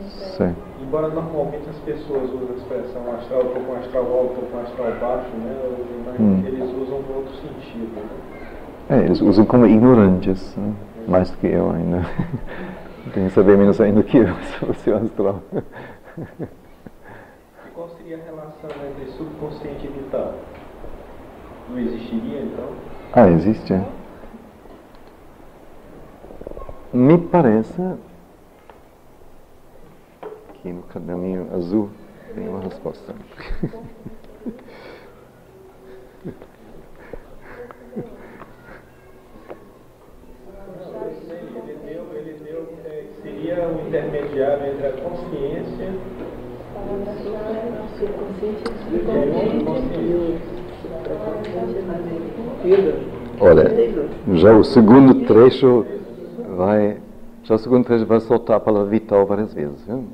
Sei. Embora normalmente as pessoas usam a expressão astral, ou com astral alto ou com astral baixo, né? Eles usam no outro sentido. Né? Eles usam como ignorantes, né? Mais do que eu ainda. Tem que saber menos ainda que eu sobre o seu astral. Qual seria a relação entre subconsciente e vital? Não existiria, então? Existe. Me parece que no caderninho azul tem uma resposta. Ele deu seria um intermediário entre a consciência Olha, já o segundo trecho vai soltar a palavra vital várias vezes, viu?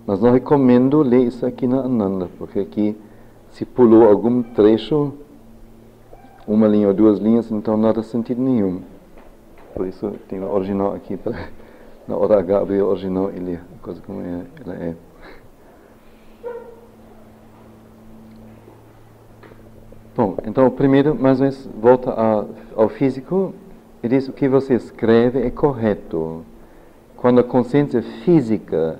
Mas não recomendo ler isso aqui na Ananda, porque aqui se pulou algum trecho, uma linha ou duas linhas, então não dá sentido nenhum. Por isso tem o original aqui, para na hora H abrir o original e ler a coisa como ela é. Bom, então o primeiro, mais ou menos, volta ao físico e diz: o que você escreve é correto. Quando a consciência física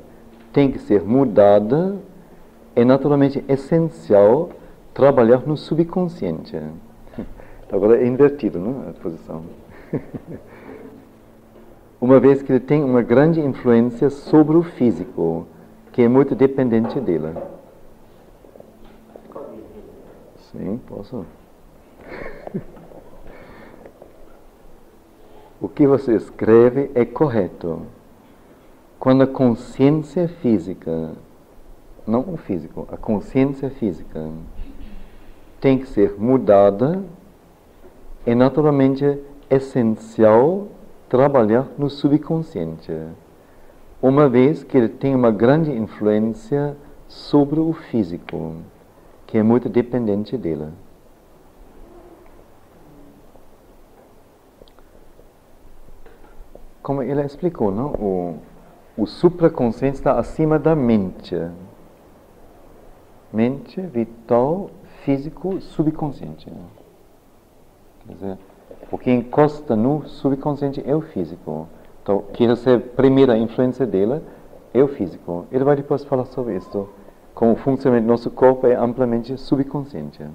tem que ser mudada, é naturalmente essencial trabalhar no subconsciente. Agora é invertido, não? A posição. Uma vez que ele tem uma grande influência sobre o físico, que é muito dependente dele. Sim, posso. O que você escreve é correto. Quando a consciência física, não o físico, a consciência física tem que ser mudada, é naturalmente essencial trabalhar no subconsciente, uma vez que ele tem uma grande influência sobre o físico, que é muito dependente dele. Como ele explicou, não? O supraconsciente está acima da mente. Mente, vital, físico, subconsciente. Quer dizer, o que encosta no subconsciente é o físico. Então, que recebe a primeira influência dele é o físico. Ele vai depois falar sobre isso. Como o funcionamento do nosso corpo é amplamente subconsciente.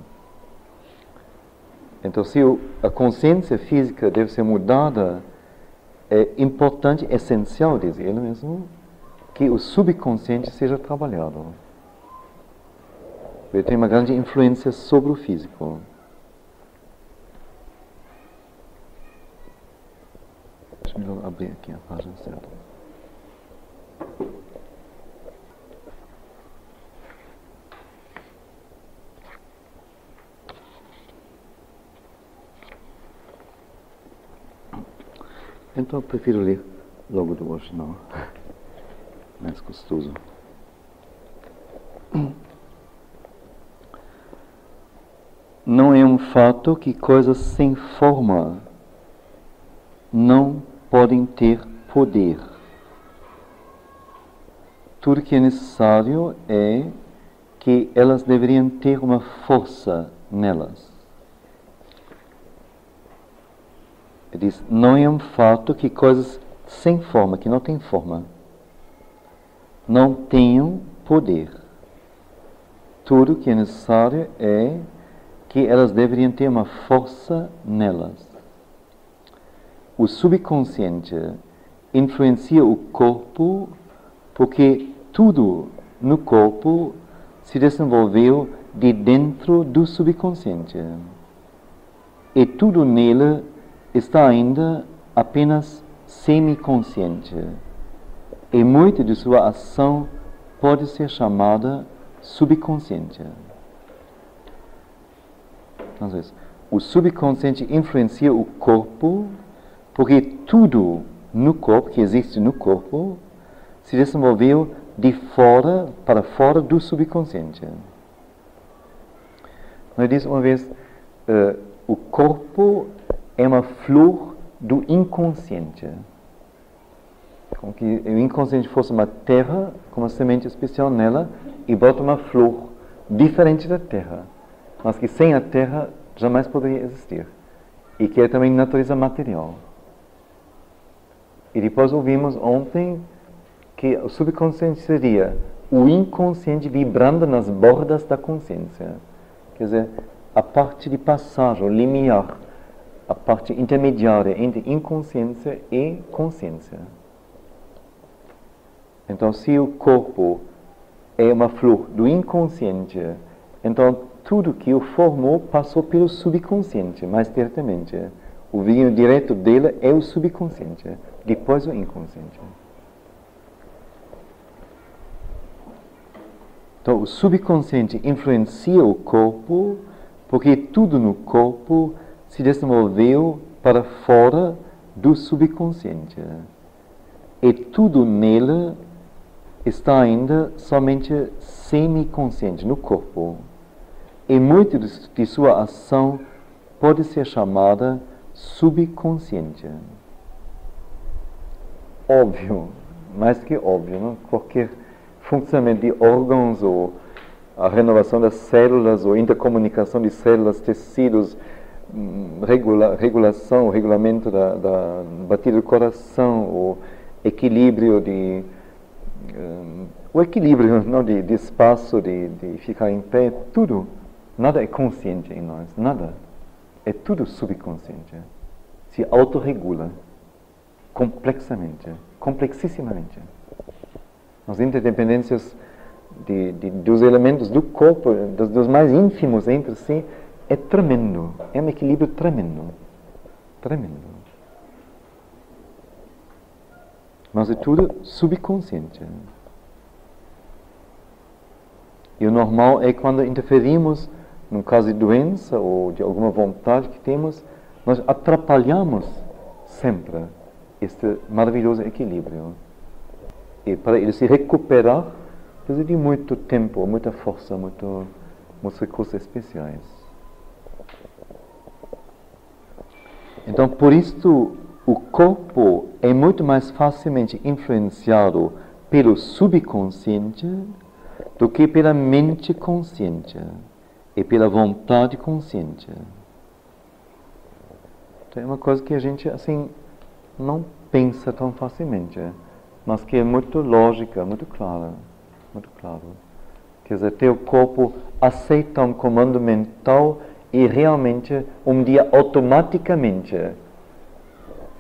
Então, se a consciência física deve ser mudada, é importante, essencial, diz ele mesmo, que o subconsciente seja trabalhado. Ele tem uma grande influência sobre o físico. Deixa eu abrir aqui a página certa. Então eu prefiro ler logo do original. Mais gostoso. Não é um fato que coisas sem forma não podem ter poder. Tudo que é necessário é que elas deveriam ter uma força nelas. Ele diz, não é um fato que coisas sem forma, que não têm forma, não tenham poder. Tudo que é necessário é que elas deveriam ter uma força nelas. O subconsciente influencia o corpo porque tudo no corpo se desenvolveu de dentro do subconsciente. E tudo nele está ainda apenas semiconsciente. E muito de sua ação pode ser chamada subconsciente. Então, o subconsciente influencia o corpo porque tudo no corpo, que existe no corpo, se desenvolveu de fora para fora do subconsciente. Nós disse uma vez, o corpo é uma flor do inconsciente. Como que o inconsciente fosse uma terra, com uma semente especial nela, e bota uma flor diferente da terra, mas que sem a terra jamais poderia existir. E que é também natureza material. E depois ouvimos ontem que o subconsciente seria o inconsciente vibrando nas bordas da consciência. Quer dizer, a parte de passagem, o limiar, a parte intermediária entre inconsciência e consciência. Então, se o corpo é uma flor do inconsciente, então tudo que o formou passou pelo subconsciente, mais diretamente. O vinho direto dele é o subconsciente, depois o inconsciente. Então, o subconsciente influencia o corpo porque tudo no corpo se desenvolveu para fora do subconsciente. E tudo nele está ainda somente semiconsciente no corpo. E muito de sua ação pode ser chamada subconsciente. Óbvio, mais que óbvio, não? Qualquer funcionamento de órgãos ou a renovação das células ou intercomunicação de células, tecidos, regulação, regulamento da batida do coração, o equilíbrio o equilíbrio, não, de espaço, de ficar em pé, tudo. Nada é consciente em nós, nada. É tudo subconsciente. Se autorregula complexamente, complexissimamente. As interdependências dos elementos do corpo, dos mais ínfimos entre si, é tremendo. É um equilíbrio tremendo. Tremendo. Mas é tudo subconsciente. E o normal é quando interferimos, num caso de doença ou de alguma vontade que temos, nós atrapalhamos sempre este maravilhoso equilíbrio. E para ele se recuperar, precisa de muito tempo, muita força, muitos recursos especiais. Então, por isso, o corpo é muito mais facilmente influenciado pelo subconsciente do que pela mente consciente e pela vontade consciente. Então, é uma coisa que a gente, assim, não pensa tão facilmente, mas que é muito lógica, muito clara. Muito claro. Quer dizer, teu corpo aceita um comando mental e realmente, um dia, automaticamente,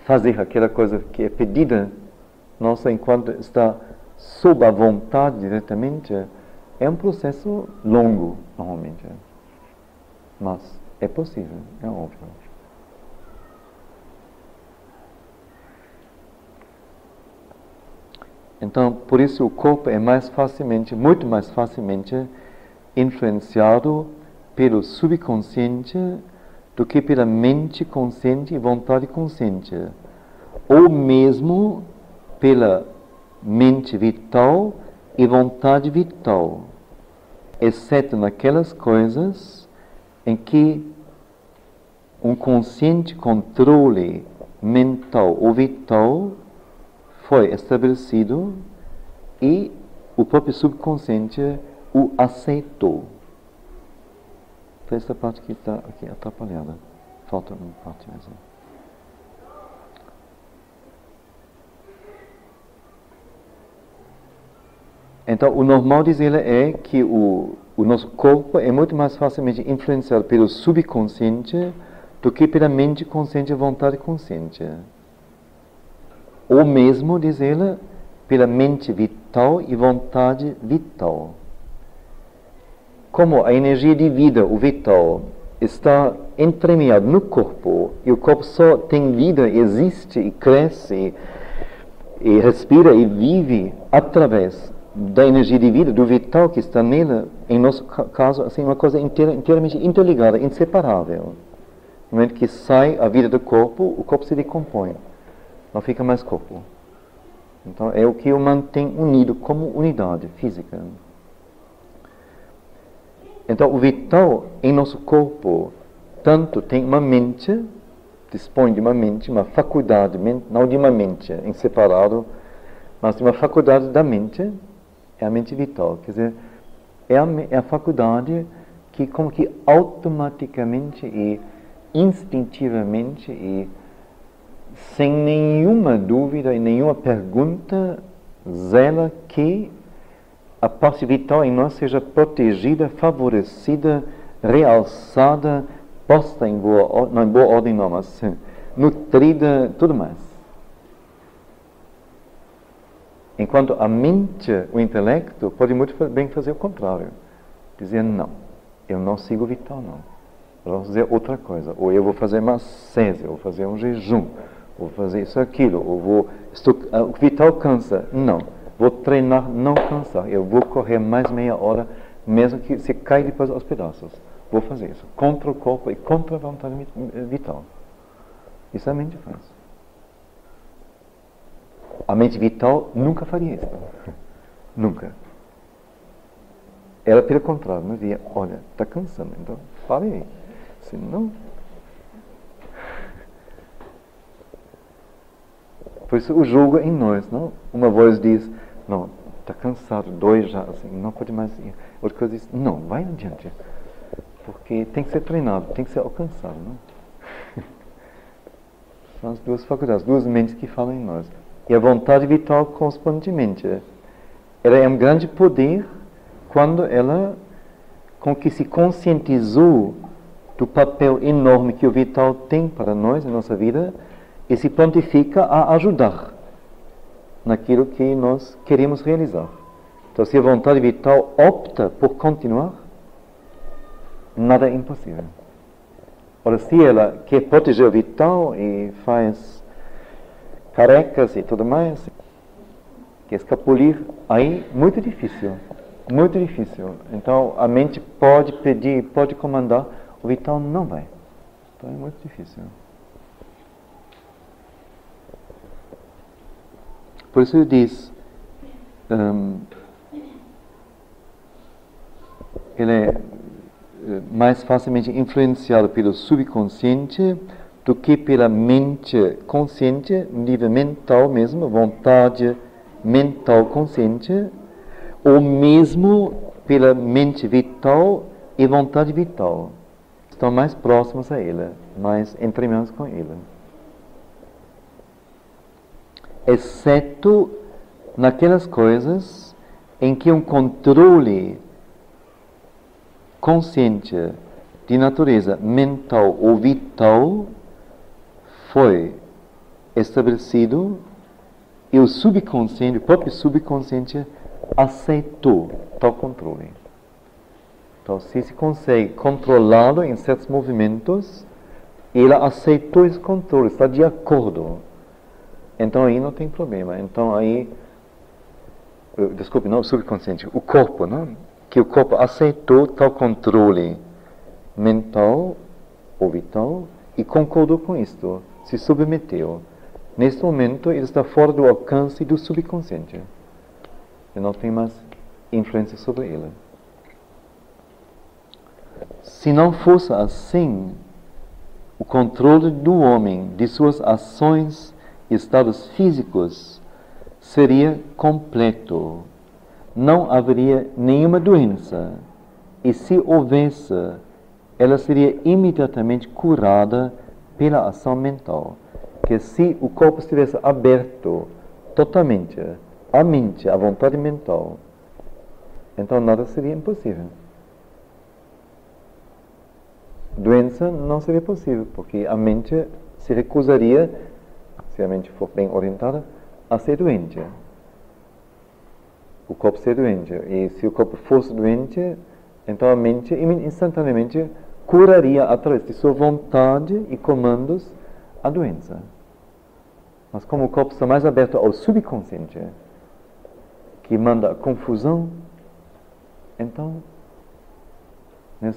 fazer aquela coisa que é pedida, nossa, enquanto está sob a vontade diretamente, é um processo longo, normalmente. Mas é possível, é óbvio. Então, por isso o corpo é muito mais facilmente influenciado pelo subconsciente do que pela mente consciente e vontade consciente, ou mesmo pela mente vital e vontade vital, exceto naquelas coisas em que um consciente controle mental ou vital foi estabelecido e o próprio subconsciente o aceitou. Então, essa parte que está aqui atrapalhada. Falta uma parte mais. Então, o normal, diz ele, é que o nosso corpo é muito mais facilmente influenciado pelo subconsciente do que pela mente consciente e vontade consciente. Ou mesmo, diz ele, pela mente vital e vontade vital. Como a energia de vida, o vital, está entremeado no corpo, e o corpo só tem vida, existe e cresce, e respira e vive através da energia de vida, do vital que está nele, em nosso caso, assim, uma coisa inteiramente interligada, inseparável. No momento que sai a vida do corpo, o corpo se decompõe. Não fica mais corpo. Então, é o que o mantém unido como unidade física. Então, o vital em nosso corpo, tanto tem uma mente, dispõe de uma mente, uma faculdade, não de uma mente em separado, mas de uma faculdade da mente, é a mente vital. Quer dizer, é a faculdade que, como que automaticamente e instintivamente e sem nenhuma dúvida e nenhuma pergunta, zela que a parte vital em nós seja protegida, favorecida, realçada, posta em boa ordem, não em boa ordem não, mas nutrida, tudo mais. Enquanto a mente, o intelecto, pode muito bem fazer o contrário. Dizer, não, eu não sigo o vital, não. Eu vou fazer outra coisa. Ou eu vou fazer uma ascese, eu vou fazer um jejum, vou fazer isso, aquilo, ou o vital cansa. Não, vou treinar, não cansar. Eu vou correr mais meia hora, mesmo que se caia depois aos pedaços. Vou fazer isso, contra o corpo e contra a vontade vital. Isso a mente faz. A mente vital nunca faria isso. Nunca. Ela, pelo contrário, me via, olha, está cansando, então pare aí. Senão... Por isso o jogo é em nós, não? Uma voz diz, não, está cansado, dói já, assim, não pode mais ir. Outra coisa diz, não, vai adiante. Porque tem que ser treinado, tem que ser alcançado, não? São as duas faculdades, duas mentes que falam em nós. E a vontade vital, correspondentemente, ela é um grande poder quando ela, com que se conscientizou do papel enorme que o vital tem para nós, na nossa vida, e se prontifica a ajudar naquilo que nós queremos realizar. Então, se a vontade vital opta por continuar, nada é impossível. Ora, se ela quer proteger o vital e faz carecas e tudo mais, quer escapulir, aí muito difícil. Muito difícil. Então, a mente pode pedir, pode comandar, o vital não vai. Então, é muito difícil. Por isso ele diz, ele é mais facilmente influenciado pelo subconsciente do que pela mente consciente, nível mental mesmo, vontade mental consciente, ou mesmo pela mente vital e vontade vital. Estão mais próximos a ele, mais entremeados com ele. Exceto naquelas coisas em que um controle consciente de natureza mental ou vital foi estabelecido e o subconsciente, o próprio subconsciente, aceitou tal controle. Então, se consegue controlá-lo em certos movimentos, ele aceitou esse controle, está de acordo. Então, aí não tem problema. Então, aí, desculpe, não o subconsciente, o corpo, não? Que o corpo aceitou tal controle mental ou vital e concordou com isto, se submeteu. Neste momento, ele está fora do alcance do subconsciente. E não tem mais influência sobre ele. Se não fosse assim, o controle do homem de suas ações e estados físicos seria completo. Não haveria nenhuma doença. E se houvesse, ela seria imediatamente curada pela ação mental. Que se o corpo estivesse aberto totalmente à mente, à vontade mental, então nada seria impossível. Doença não seria possível, porque a mente se recusaria, se a mente for bem orientada, a ser doente. O corpo ser doente. E se o corpo fosse doente, então a mente instantaneamente curaria através de sua vontade e comandos a doença. Mas como o corpo está mais aberto ao subconsciente, que manda a confusão, então,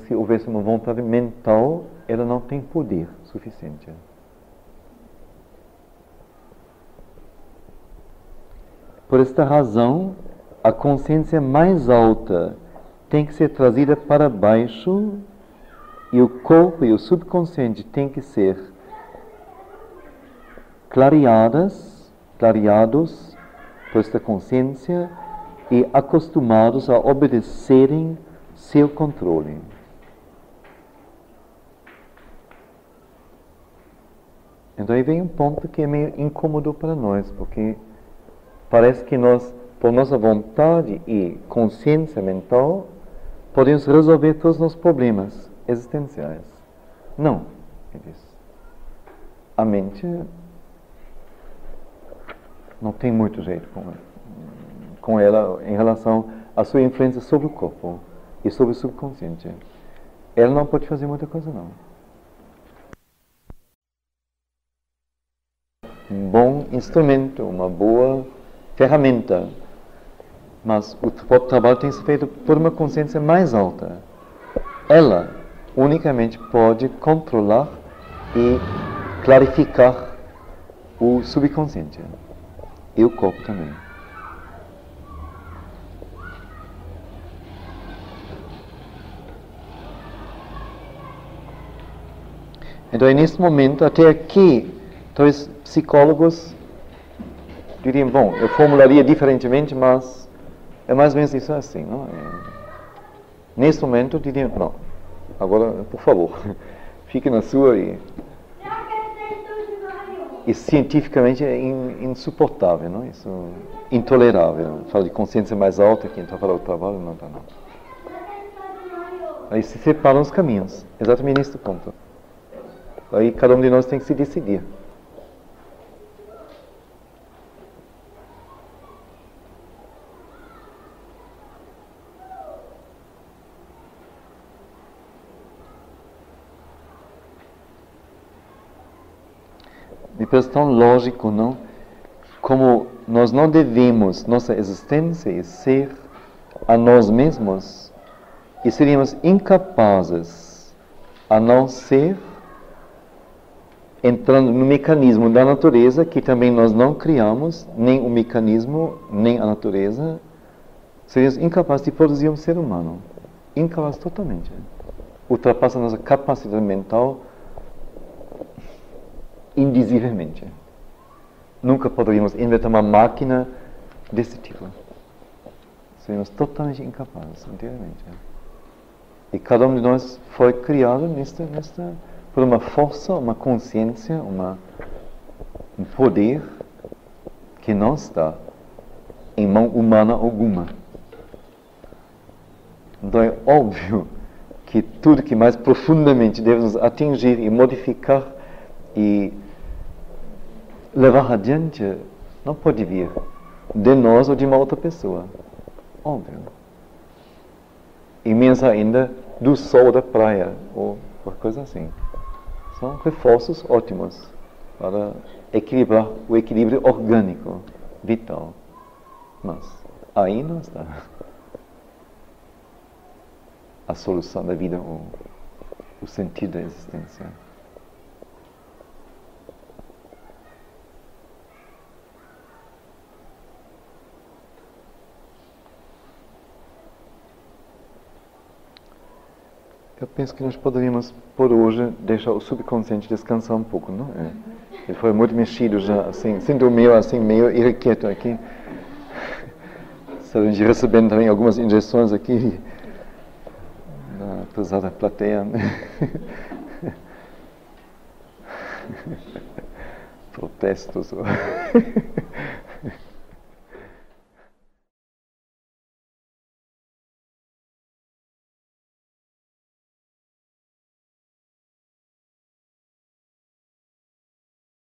se houvesse uma vontade mental, ela não tem poder suficiente. Por esta razão, a consciência mais alta tem que ser trazida para baixo e o corpo e o subconsciente têm que ser clareados por esta consciência e acostumados a obedecerem seu controle. Então aí vem um ponto que é meio incômodo para nós, porque parece que nós, por nossa vontade e consciência mental, podemos resolver todos os nossos problemas existenciais. Não, ele diz. A mente não tem muito jeito com ela em relação à sua influência sobre o corpo e sobre o subconsciente. Ela não pode fazer muita coisa, não. Um bom instrumento, uma boa ferramenta, mas o próprio trabalho tem que ser feito por uma consciência mais alta. Ela unicamente pode controlar e clarificar o subconsciente e o corpo também. Então, nesse momento, até aqui, talvez psicólogos diriam, bom, eu formularia diferentemente, mas é mais ou menos isso assim, não? Nesse momento, diriam, não, agora, por favor, fique na sua e cientificamente é insuportável, não? Isso intolerável. Fala de consciência mais alta, quem está falando do trabalho, não está, não. Aí se separam os caminhos, exatamente nesse ponto. Aí cada um de nós tem que se decidir. Me parece tão lógico, não? Como nós não devemos nossa existência e ser a nós mesmos e seríamos incapazes a não ser entrando no mecanismo da natureza que também nós não criamos, nem o mecanismo, nem a natureza, seríamos incapazes de produzir um ser humano. incapazes totalmente. Ultrapassa nossa capacidade mental indizivelmente. Nunca poderíamos inventar uma máquina desse tipo. Seríamos totalmente incapazes, inteiramente. E cada um de nós foi criado por uma força, uma consciência, um poder que não está em mão humana alguma. Então é óbvio que tudo que mais profundamente deve nos atingir e modificar e levar adiante não pode vir de nós ou de uma outra pessoa. Óbvio. E menos ainda do sol da praia ou qualquer coisa assim. São reforços ótimos para equilibrar o equilíbrio orgânico, vital. Mas aí não está a solução da vida, o sentido da existência. Eu penso que nós poderíamos, por hoje, deixar o subconsciente descansar um pouco, não é? Ele foi muito mexido já, assim, sinto meio irrequieto aqui. Estamos recebendo também algumas injeções aqui na pesada plateia. Protestos.